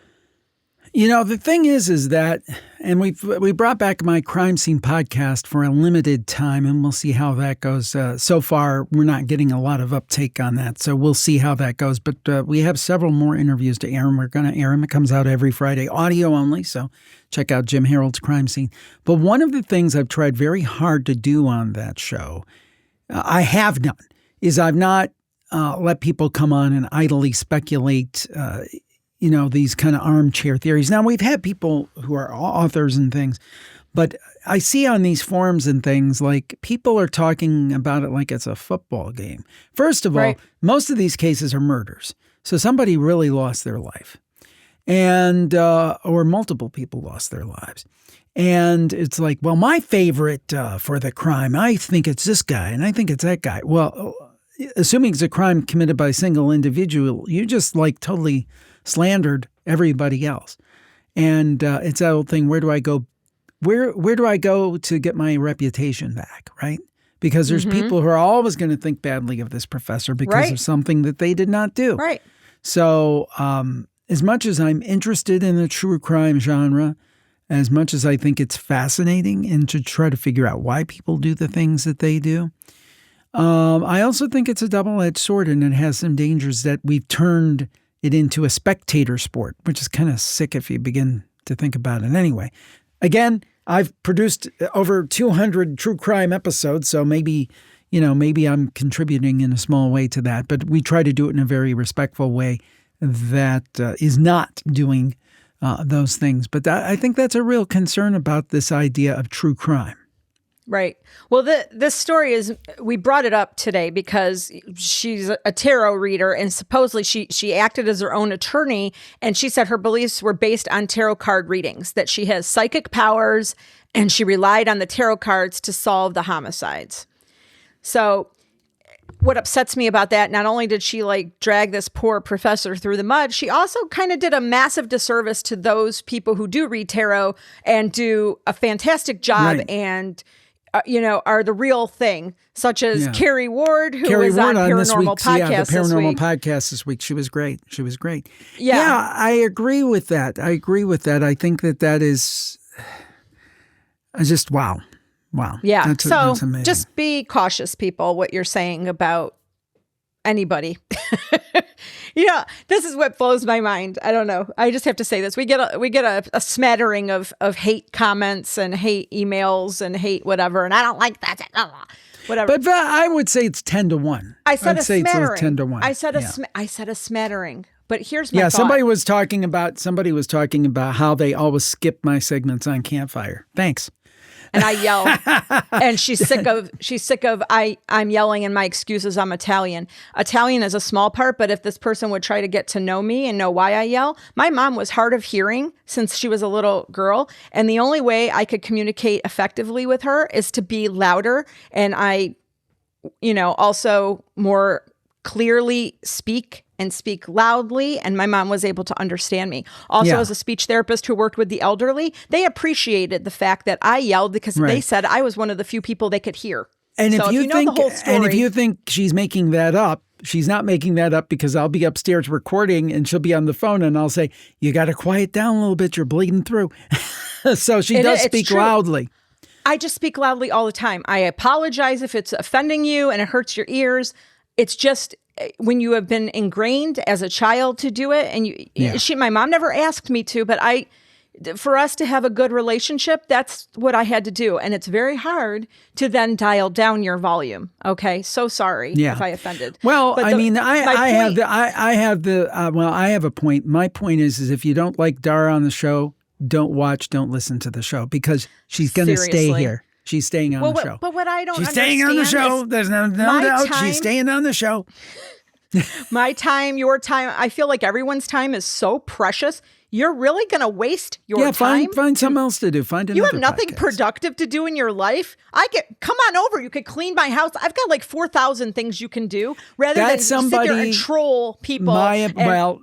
The thing is that, and we brought back my crime scene podcast for a limited time, and we'll see how that goes. So far, we're not getting a lot of uptake on that, so we'll see how that goes. But we have several more interviews to air, and we're going to air them. It comes out every Friday, audio only, so check out Jim Harold's Crime Scene. But one of the things I've tried very hard to do on that show, I have done, is I've not let people come on and idly speculate these kind of armchair theories. Now, we've had people who are authors and things, but I see on these forums and things like people are talking about it like it's a football game. First of all, most of these cases are murders. So somebody really lost their life, and or multiple people lost their lives. And it's like, well, my favorite for the crime, I think it's this guy and I think it's that guy. Well, assuming it's a crime committed by a single individual, you just totally slandered everybody else. And it's that old thing, where do I go? Where do I go to get my reputation back, right? Because there's people who are always going to think badly of this professor because of something that they did not do. Right. So as much as I'm interested in the true crime genre, as much as I think it's fascinating and to try to figure out why people do the things that they do, I also think it's a double-edged sword, and it has some dangers that we've turned it into a spectator sport, which is kind of sick if you begin to think about it. Anyway, again, I've produced over 200 true crime episodes, so maybe I'm contributing in a small way to that, but we try to do it in a very respectful way that is not doing those things. But I think that's a real concern about this idea of true crime. Right. Well, this story we brought it up today because she's a tarot reader, and supposedly she acted as her own attorney, and she said her beliefs were based on tarot card readings, that she has psychic powers, and she relied on the tarot cards to solve the homicides. So what upsets me about that, not only did she drag this poor professor through the mud, she also kind of did a massive disservice to those people who do read tarot and do a fantastic job and are the real thing, such as Carrie Ward, who was on Paranormal Podcast the Paranormal this week. Podcast this week. She was great. Yeah, I agree with that. I think that is just wow. Yeah. That's amazing. Just be cautious, people, what you're saying about anybody. This is what blows my mind. I don't know. I just have to say this. We get a smattering of hate comments and hate emails and hate whatever, and I don't like that. Whatever. But I would say it's 10-1. I said a smattering. It's 10-1. I said a smattering. But here's my thought. Somebody was talking about how they always skip my segments on Campfire. Thanks. And I yell, and she's sick of I'm yelling, and my excuse is I'm Italian. Italian is a small part, but if this person would try to get to know me and know why I yell, my mom was hard of hearing since she was a little girl. And the only way I could communicate effectively with her is to be louder. And I, also more clearly speak loudly, and my mom was able to understand me. Also, as a speech therapist who worked with the elderly, they appreciated the fact that I yelled because they said I was one of the few people they could hear. And so if you know the whole story, and if you think she's making that up, she's not making that up, because I'll be upstairs recording and she'll be on the phone and I'll say, "You got to quiet down a little bit. You're bleeding through." So she does speak loudly. I just speak loudly all the time. I apologize if it's offending you and it hurts your ears. It's just when you have been ingrained as a child to do it, and my mom never asked me to, but for us to have a good relationship, that's what I had to do. And it's very hard to then dial down your volume. Okay. So sorry if I offended. Well, But I mean, I have a point. My point is if you don't like Dara on the show, don't listen to the show because she's going to stay here. She's staying on the show. But what I don't She's understand staying on the show. is There's no doubt. She's staying on the show. my time, your time. I feel like everyone's time is so precious. You're really going to waste your time? Find something else to do. Find another You have nothing podcast. productive to do in your life? Come on over. You could clean my house. I've got like 4,000 things you can do rather than sit there and troll people. Well,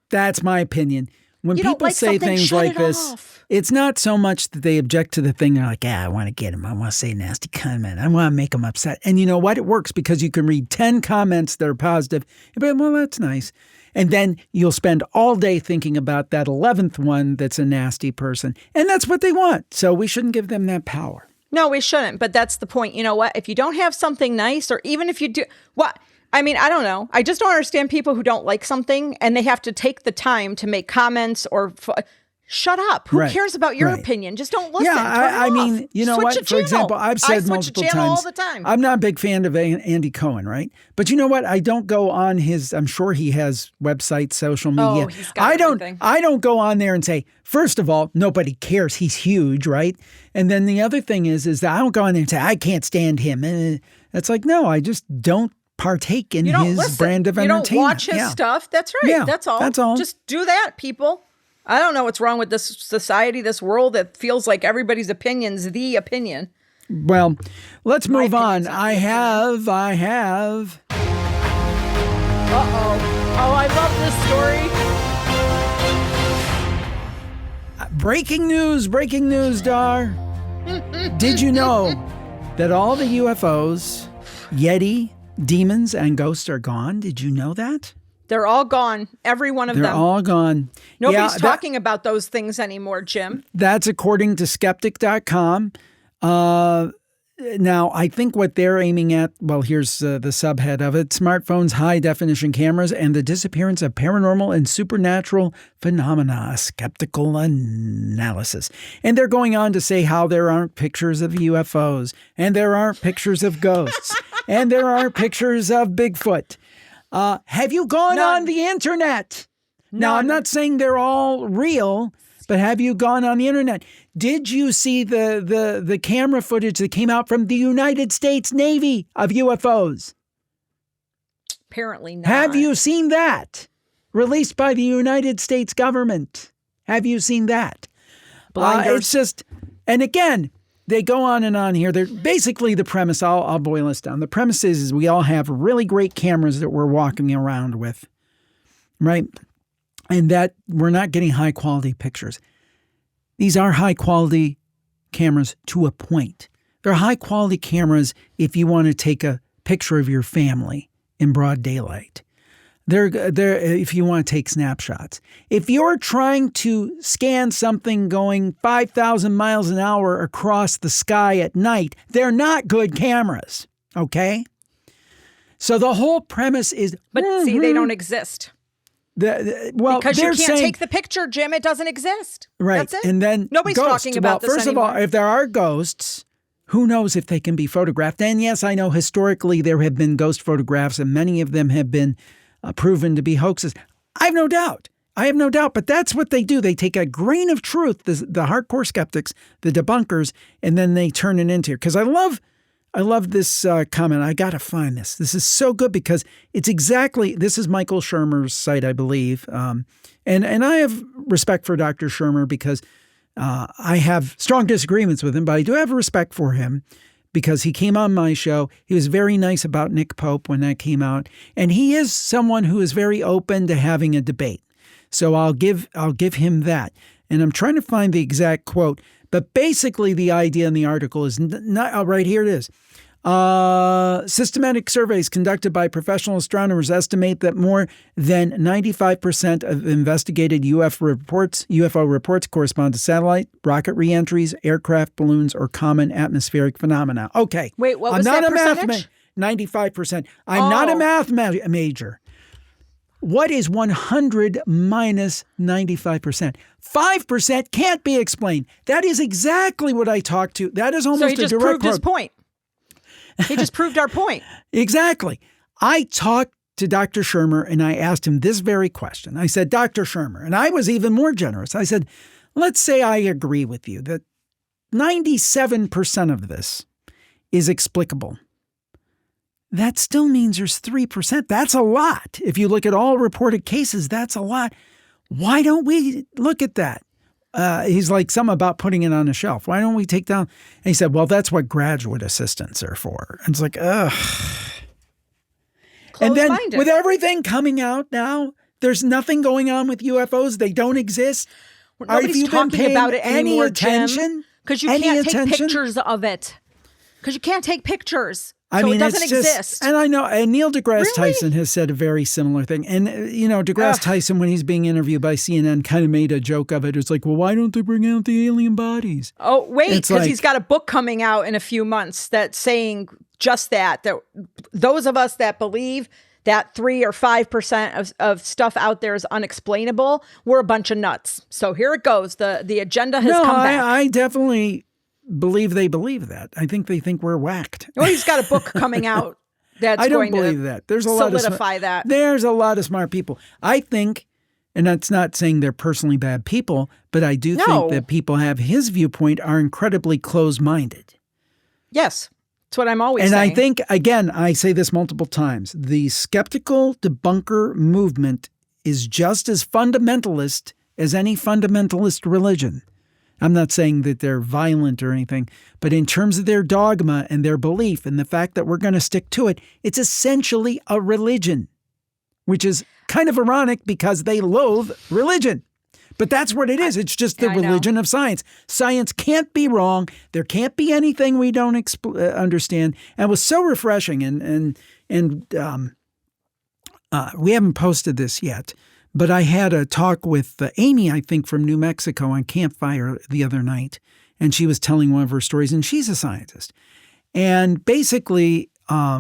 that's my opinion. When people say things like this, it's not so much that they object to the thing. They're like, I want to get them. I want to say a nasty comment. I want to make them upset. And you know what? It works because you can read 10 comments that are positive. But, well, that's nice. And then you'll spend all day thinking about that 11th one that's a nasty person. And that's what they want. So we shouldn't give them that power. No, we shouldn't. But that's the point. You know what? If you don't have something nice, or even if you do, I mean, I don't know. I just don't understand people who don't like something and they have to take the time to make comments or shut up. Who cares about your opinion? Just don't listen. Yeah, I mean, you know what? For example, I've said multiple times all the time. I'm not a big fan of Andy Cohen, right? But you know what? I don't go on his. I'm sure he has websites, social media. Oh, he's got everything. I don't go on there and say, first of all, nobody cares. He's huge, right? And then the other thing is that I don't go on there and say I can't stand him. It's like no, I just don't partake in his brand of entertainment. You don't watch his stuff. That's right. Yeah, that's all. That's all. Just do that, people. I don't know what's wrong with this society, this world that feels like everybody's opinion's the opinion. Well, let's move on. I have. Uh-oh. Oh, I love this story. Breaking news, Dar. Did you know that all the UFOs, Yeti, demons, and ghosts are gone? Did you know that? They're all gone. Every one of them. They're all gone. Nobody's talking about those things anymore, Jim. That's according to skeptic.com. Now, I think what they're aiming at, well, here's the subhead of it, smartphones, high-definition cameras, and the disappearance of paranormal and supernatural phenomena, a skeptical analysis. And they're going on to say how there aren't pictures of UFOs, and there aren't pictures of ghosts, and there aren't pictures of Bigfoot. Have you gone on the internet? Now, I'm not saying they're all real, but have you gone on the internet? Did you see the camera footage that came out from the United States Navy of UFOs? Apparently not. Have you seen that? Released by the United States government. Have you seen that? It's just, and again, they go on and on here. They're basically the premise. I'll boil this down. The premise is we all have really great cameras that we're walking around with, right? And that we're not getting high quality pictures. These are high quality cameras to a point. They're high quality cameras if you want to take a picture of your family in broad daylight. They're if you want to take snapshots. If you're trying to scan something going 5,000 miles an hour across the sky at night, they're not good cameras, okay? So the whole premise is... But see, they don't exist. Because you can't take the picture, Jim. It doesn't exist. Right. That's it. And then nobody's ghosts. talking about this first anymore. of all, if there are ghosts... Who knows if they can be photographed? And yes, I know historically there have been ghost photographs and many of them have been proven to be hoaxes. I have no doubt. But that's what they do. They take a grain of truth, the hardcore skeptics, the debunkers, and then they turn it into... Because I love this comment. I got to find this. This is so good because it's exactly... This is Michael Shermer's site, I believe. And I have respect for Dr. Shermer because... I have strong disagreements with him, but I do have respect for him because he came on my show. He was very nice about Nick Pope when that came out. And he is someone who is very open to having a debate. So I'll give him that. And I'm trying to find the exact quote. But basically the idea in the article is not right here it is. Systematic surveys conducted by professional astronomers estimate that more than 95% of investigated UFO reports correspond to satellite, rocket reentries, aircraft, balloons, or common atmospheric phenomena. Okay. Wait, what was that percentage? 95%. I'm not a math major. What is 100 minus 95%? 5% can't be explained. That is exactly what I talked to. That is almost so he a just direct proved his quote. point. He just proved our point. Exactly. I talked to Dr. Shermer and I asked him this very question. I said, Dr. Shermer, and I was even more generous. I said, let's say I agree with you that 97% of this is explicable. That still means there's 3%. That's a lot. If you look at all reported cases, that's a lot. Why don't we look at that? He's like, something about putting it on a shelf. Why don't we take down? And he said, well, that's what graduate assistants are for. And it's like, ugh. And then with everything coming out now, there's nothing going on with UFOs. They don't exist. Nobody's talking about it anymore, Jim. Because you can't take attention? pictures of it. Because you can't take pictures. I So mean, it doesn't it's just, exist. and I know, and Neil deGrasse Really? Tyson has said a very similar thing. And, deGrasse Tyson, when he's being interviewed by CNN, kind of made a joke of it. It's like, well, why don't they bring out the alien bodies? Oh, wait, It's because like- he's got a book coming out in a few months that's saying just that those of us that believe that 3 or 5% of stuff out there is unexplainable, we're a bunch of nuts. So here it goes. The agenda has come back. I definitely believe they believe that. I think they think we're whacked. Well, he's got a book coming out that's I don't going believe to that. There's a lot of solidify that. There's a lot of smart people. I think, and that's not saying they're personally bad people, but I do No. think that people have his viewpoint are incredibly closed-minded. Yes, that's what I'm always And saying. I think, again, I say this multiple times, the skeptical debunker movement is just as fundamentalist as any fundamentalist religion. I'm not saying that they're violent or anything, but in terms of their dogma and their belief and the fact that we're going to stick to it, it's essentially a religion, which is kind of ironic because they loathe religion. But that's what it is. It's just the I know. religion of science. Science can't be wrong. There can't be anything we don't understand. And it was so refreshing. And we haven't posted this yet, but I had a talk with Amy, I think, from New Mexico on Campfire the other night. And she was telling one of her stories, and she's a scientist. And basically, I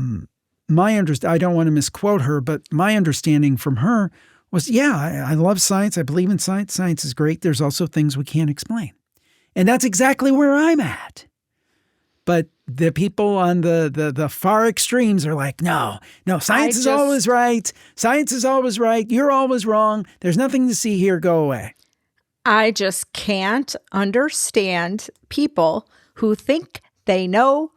don't want to misquote her, but my understanding from her was, I love science. I believe in science. Science is great. There's also things we can't explain. And that's exactly where I'm at. But the people on the far extremes are like, no, science is always right. Science is always right. You're always wrong. There's nothing to see here. Go away. I just can't understand people who think they know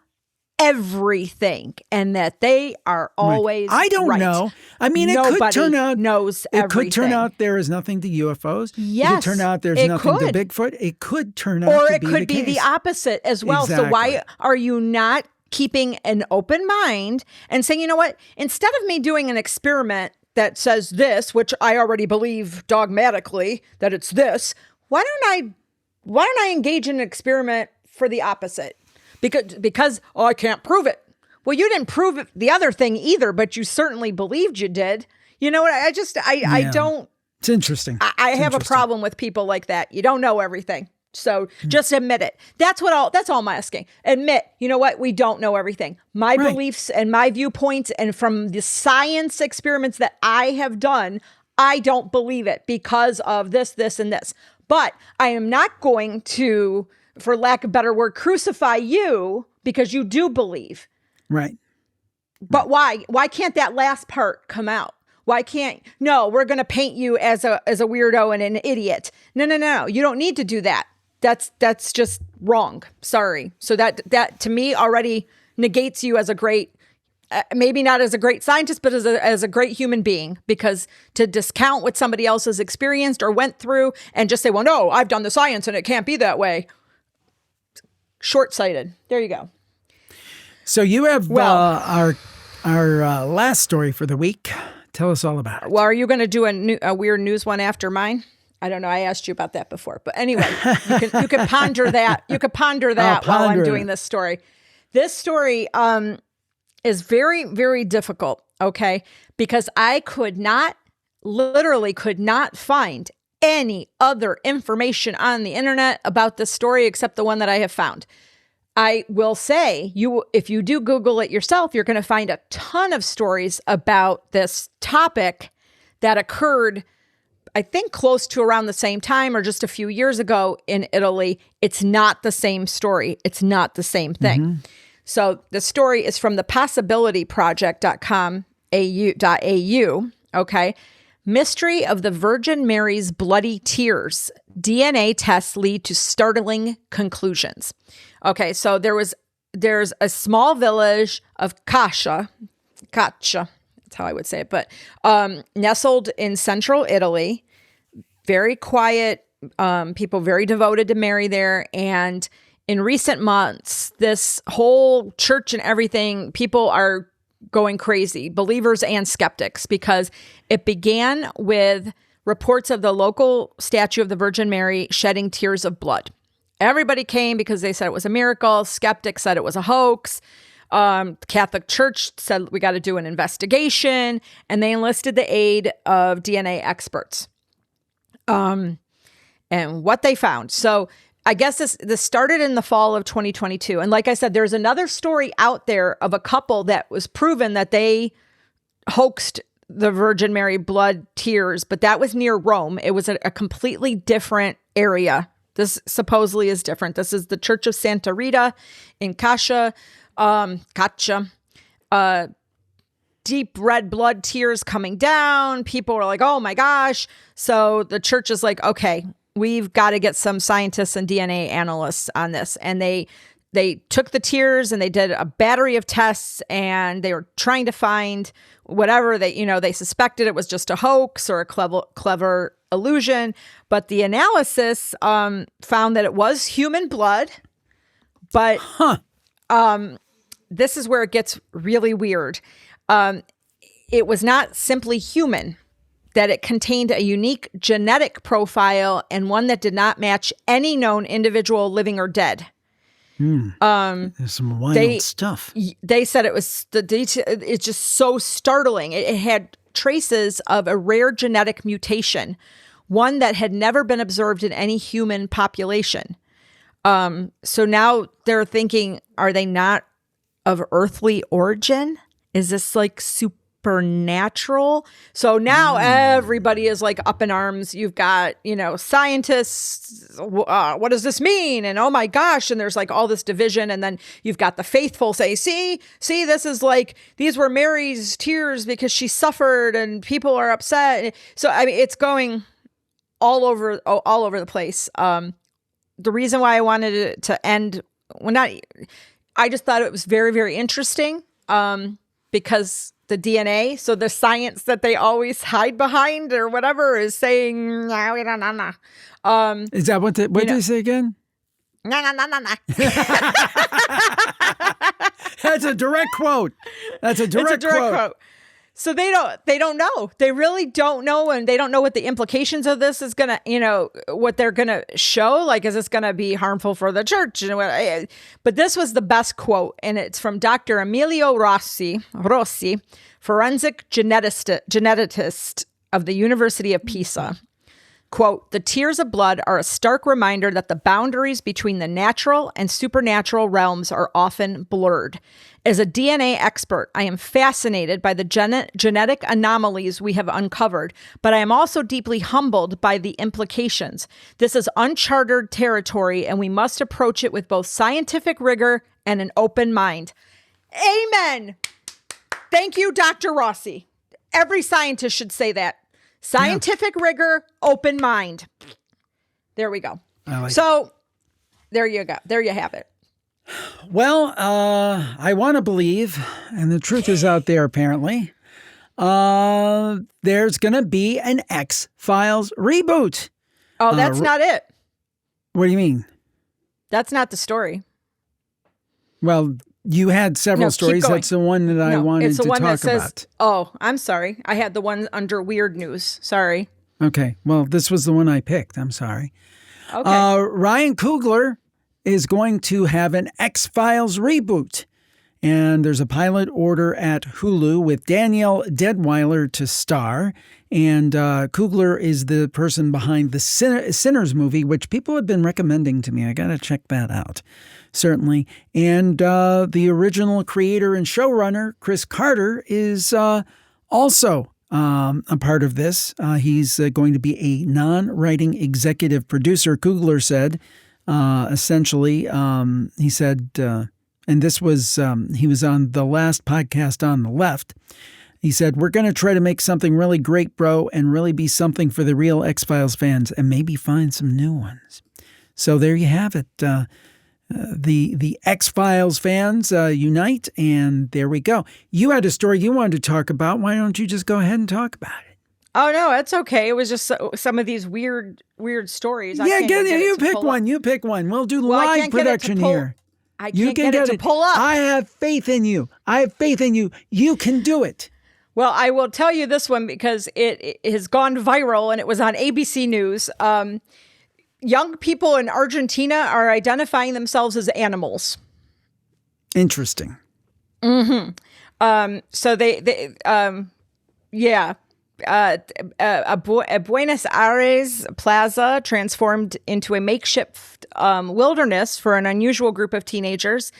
everything and that they are always I don't right. know. I mean, Nobody it could turn out knows it everything. could turn out there is nothing to UFOs. Yes, it could turn out there's it nothing could. to Bigfoot. It could turn out or to it be could the be the case. opposite as well. So why Exactly. are you not keeping an open mind and saying, you know what, instead of me doing an experiment that says this, which I already believe dogmatically that it's this, why don't I engage in an experiment for the opposite? Because I can't prove it. Well, you didn't prove it, the other thing either, but you certainly believed you did. You know what? I don't. It's interesting. I It's have a interesting. problem with people like that. You don't know everything. So just admit it. That's all I'm asking. Admit, you know what? We don't know everything. My Right. beliefs and my viewpoints and from the science experiments that I have done, I don't believe it because of this, this, and this. But I am not going to, for lack of a better word, crucify you because you do believe. Right. But why? Why can't that last part come out? Why can't? No, we're going to paint you as a weirdo and an idiot. No. You don't need to do that. That's just wrong. Sorry. So that to me already negates you as a great, maybe not as a great scientist, but as a great human being. Because to discount what somebody else has experienced or went through and just say, well, no, I've done the science and it can't be that way. Short-sighted. There you go. So you have our last story for the week. Tell us all about it. Well, are you going to do a weird news one after mine? I don't know. I asked you about that before, but anyway, you can ponder that. You could ponder that while I'm doing this story. This story is very, very difficult. Okay, because I literally could not find any other information on the internet about this story except the one that I have found. I will say, if you do Google it yourself, you're going to find a ton of stories about this topic that occurred, I think, close to around the same time or just a few years ago in Italy. It's not the same story. It's not the same thing. Mm-hmm. So the story is from the possibilityproject.com.au. Okay. Mystery of the Virgin Mary's bloody tears. DNA tests lead to startling conclusions. Okay. So there's a small village of Caccia, that's how I would say it, but nestled in central Italy, very quiet, people very devoted to Mary there. And in recent months, this whole church and everything, people are going crazy, believers and skeptics, because it began with reports of the local statue of the Virgin Mary shedding tears of blood. Everybody came because they said it was a miracle. Skeptics said it was a hoax. The Catholic Church said we got to do an investigation, and they enlisted the aid of DNA experts. And what they found. So I guess this started in the fall of 2022. And like I said, there's another story out there of a couple that was proven that they hoaxed the Virgin Mary blood tears, but that was near Rome. It was a completely different area. This supposedly is different. This is the Church of Santa Rita in Caccia. Deep red blood tears coming down. People were like, oh my gosh. So the church is like, okay, we've got to get some scientists and DNA analysts on this. And they took the tears and they did a battery of tests, and they were trying to find whatever they suspected it was just a hoax or a clever illusion. But the analysis found that it was human blood. But this is where it gets really weird. It was not simply human, that it contained a unique genetic profile and one that did not match any known individual, living or dead. There's some wild stuff. They said it was it's just so startling. It had traces of a rare genetic mutation, one that had never been observed in any human population. So now they're thinking, are they not of earthly origin? Is this like supernatural? So now everybody is like up in arms. You've got, scientists. What does this mean? And oh my gosh. And there's like all this division. And then you've got the faithful say, see, this is like, these were Mary's tears because she suffered and people are upset. So, I mean, it's going all over the place. The reason why I wanted it to end, I just thought it was very, very interesting. Because the DNA, so the science that they always hide behind or whatever, is saying, no, we don't know. Is that what did they say again? No. That's a direct quote. It's a direct quote. So they don't know. They really don't know, and they don't know what the implications of this is gonna, what they're gonna show. Like, is this gonna be harmful for the church? But this was the best quote, and it's from Dr. Emilio Rossi, forensic geneticist of the University of Pisa. Quote, "The tears of blood are a stark reminder that the boundaries between the natural and supernatural realms are often blurred. As a DNA expert, I am fascinated by the genetic anomalies we have uncovered, but I am also deeply humbled by the implications. This is uncharted territory, and we must approach it with both scientific rigor and an open mind." Amen. Thank you, Dr. Rossi. Every scientist should say that. Scientific rigor, open mind. There we go. So there you go. There you have it. Well, I want to believe, and the truth is out there apparently, there's going to be an X-Files reboot. Oh, that's not it. What do you mean? That's not the story. Well, you had several stories. That's the one that I wanted to talk about. Oh, I'm sorry. I had the one under weird news. Sorry. Okay. Well, this was the one I picked. I'm sorry. Okay. Ryan Coogler is going to have an X-Files reboot. And there's a pilot order at Hulu with Danielle Deadwyler to star. And Coogler is the person behind the Sinners movie, which people have been recommending to me. I got to check that out, certainly. And the original creator and showrunner, Chris Carter, is also a part of this. He's going to be a non-writing executive producer, Kugler said. Essentially, he said, and this was, he was on the last podcast on the left. He said, we're going to try to make something really great, bro, and really be something for the real X-Files fans and maybe find some new ones. So there you have it. The X-Files fans unite, and there we go. You had a story you wanted to talk about. Why don't you just go ahead and talk about it? Oh, no, it's okay. It was just some of these weird stories. Yeah, you pick one. You pick one. We'll do live production here. I can't get it to pull up. I have faith in you. You can do it. Well, I will tell you this one because it has gone viral, and it was on ABC News. Young people in Argentina are identifying themselves as animals. Interesting. Mm-hmm. So a Buenos Aires plaza transformed into a makeshift wilderness for an unusual group of teenagers.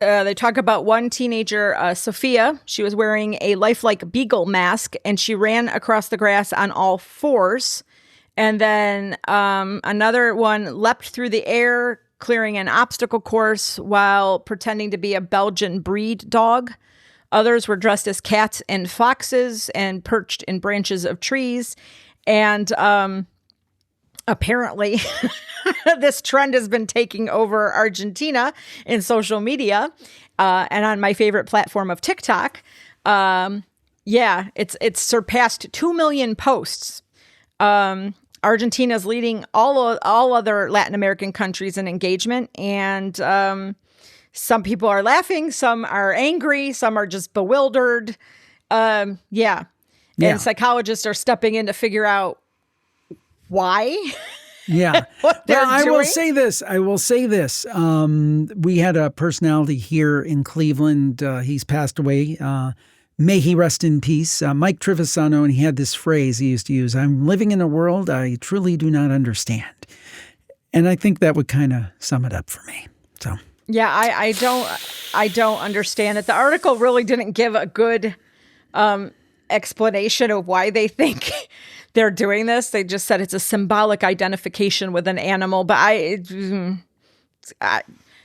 They talk about one teenager, Sophia. She was wearing a lifelike beagle mask, and she ran across the grass on all fours. And then another one leapt through the air, clearing an obstacle course while pretending to be a Belgian breed dog. Others were dressed as cats and foxes and perched in branches of trees. And apparently, this trend has been taking over Argentina in social media and on my favorite platform of TikTok. It's surpassed 2 million posts. Argentina's leading all other Latin American countries in engagement, and some people are laughing, some are angry, some are just bewildered. And psychologists are stepping in to figure out why. Yeah. What they're I doing. will say this. We had a personality here in Cleveland. He's passed away. May he rest in peace. Mike Trivisano, and he had this phrase he used to use, I'm living in a world I truly do not understand. And I think that would kind of sum it up for me. So yeah, I don't understand it. The article really didn't give a good explanation of why they think they're doing this. They just said it's a symbolic identification with an animal. But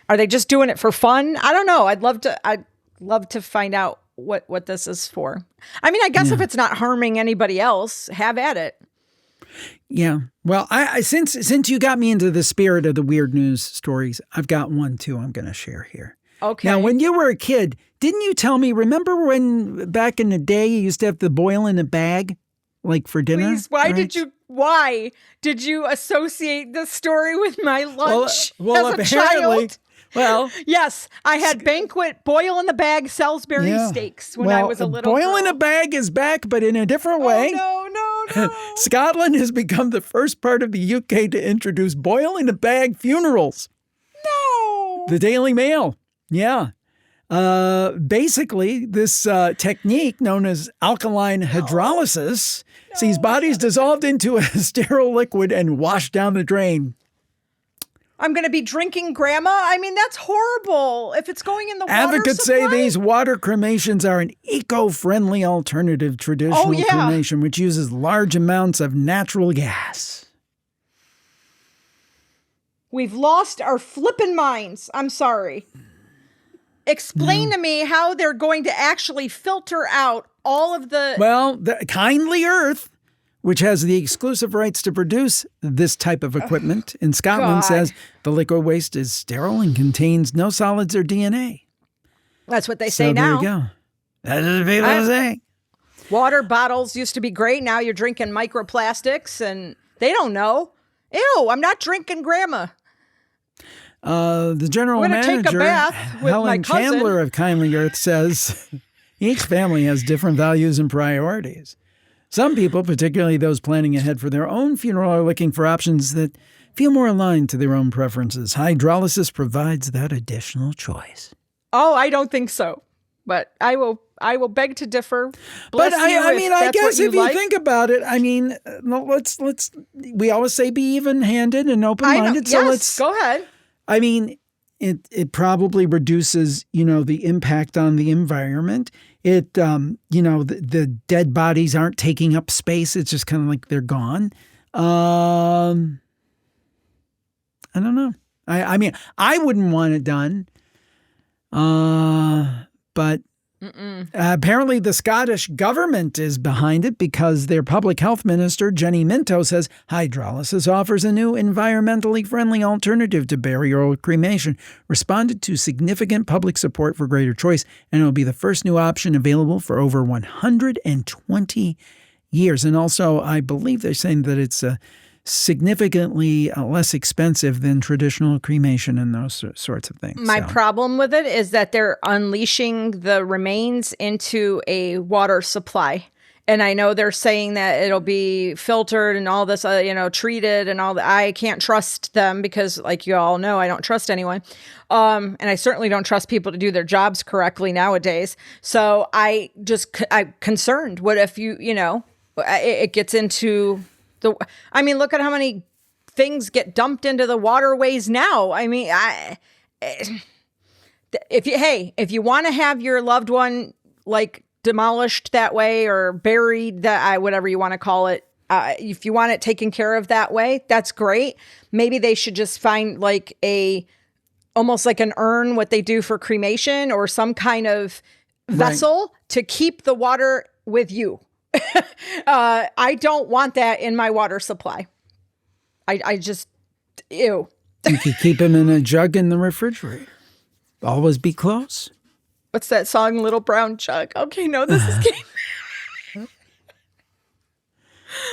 are they just doing it for fun? I don't know. I'd love to find out what this is for. I mean, I guess if it's not harming anybody else, have at it. Yeah. Well, I since you got me into the spirit of the weird news stories, I've got one too I'm going to share here. Okay. Now, when you were a kid, didn't you tell me, remember when back in the day you used to have to boil in a bag, like for dinner? Please, why did you associate this story with my lunch as a child? Well, yes, I had banquet boil in the bag Salisbury steaks when I was a little girl. Boil in a bag is back, but in a different way. Oh, no. Scotland has become the first part of the UK to introduce boil in a bag funerals. No. The Daily Mail. Yeah. Basically, this technique known as alkaline hydrolysis sees bodies dissolved into a sterile liquid and washed down the drain. I'm going to be drinking grandma? I mean, that's horrible. If it's going in the water Advocates supply. say these water cremations are an eco-friendly alternative to traditional cremation, which uses large amounts of natural gas. We've lost our flippin' minds. I'm sorry. Explain to me how they're going to actually filter out all of the... Well, the Kindly Earth, which has the exclusive rights to produce this type of equipment in Scotland, says the liquid waste is sterile and contains no solids or DNA. That's what they say now. There you go. That's what people say. Water bottles used to be great. Now you're drinking microplastics, and they don't know. Ew, I'm not drinking grandma. The general manager, take a bath with Helen my cousin. Chandler of Kindly Earth, says each family has different values and priorities. Some people, particularly those planning ahead for their own funeral, are looking for options that feel more aligned to their own preferences. Hydrolysis provides that additional choice. Oh, I don't think so. But I will beg to differ. Bless but I guess if you think about it, I mean, let's we always say be even-handed and open-minded. So let's go ahead. I mean, it probably reduces, the impact on the environment. the dead bodies aren't taking up space. It's just kind of like they're gone. I don't know. I mean, I wouldn't want it done. But apparently the Scottish government is behind it because their public health minister, Jenny Minto, says hydrolysis offers a new environmentally friendly alternative to burial cremation, responded to significant public support for greater choice, and it will be the first new option available for over 120 years. And also, I believe they're saying that it's significantly less expensive than traditional cremation and those sorts of things. My problem with it is that they're unleashing the remains into a water supply. And I know they're saying that it'll be filtered and all this, treated and all that. I can't trust them because, like you all know, I don't trust anyone. And I certainly don't trust people to do their jobs correctly nowadays. So I'm concerned. What if it gets into look at how many things get dumped into the waterways now. I mean, if you want to have your loved one like demolished that way or buried whatever you want to call it, if you want it taken care of that way, that's great. Maybe they should just find like almost like an urn, what they do for cremation, or some kind of vessel to keep the water with you. I don't want that in my water supply. I just, ew. You could keep them in a jug in the refrigerator. Always be close. What's that song, Little Brown Jug? Okay, no, this is game.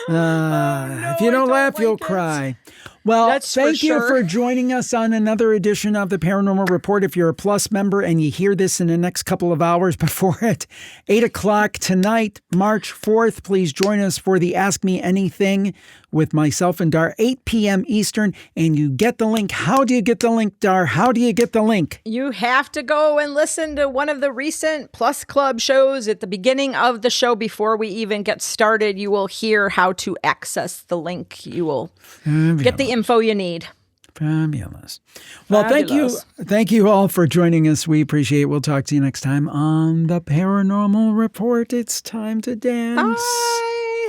If you don't laugh, you'll cry. Well, thank you for joining us on another edition of the Paranormal Report. If you're a Plus member and you hear this in the next couple of hours before it, 8 o'clock tonight, March 4th, please join us for the Ask Me Anything with myself and Dar, 8 p.m. Eastern, and you get the link. How do you get the link, Dar? How do you get the link? You have to go and listen to one of the recent Plus Club shows at the beginning of the show. Before we even get started, you will hear how to access the link. You will get the info you need. Fabulous. Well, thank you all for joining us. We appreciate it. We'll talk to you next time on the Paranormal Report. It's time to dance. Bye.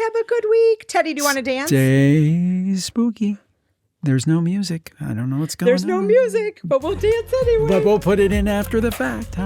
Have a good week. Teddy, do you want to dance? Stay spooky. There's no music. I don't know what's going on. There's no music, but we'll dance anyway. But we'll put it in after the fact.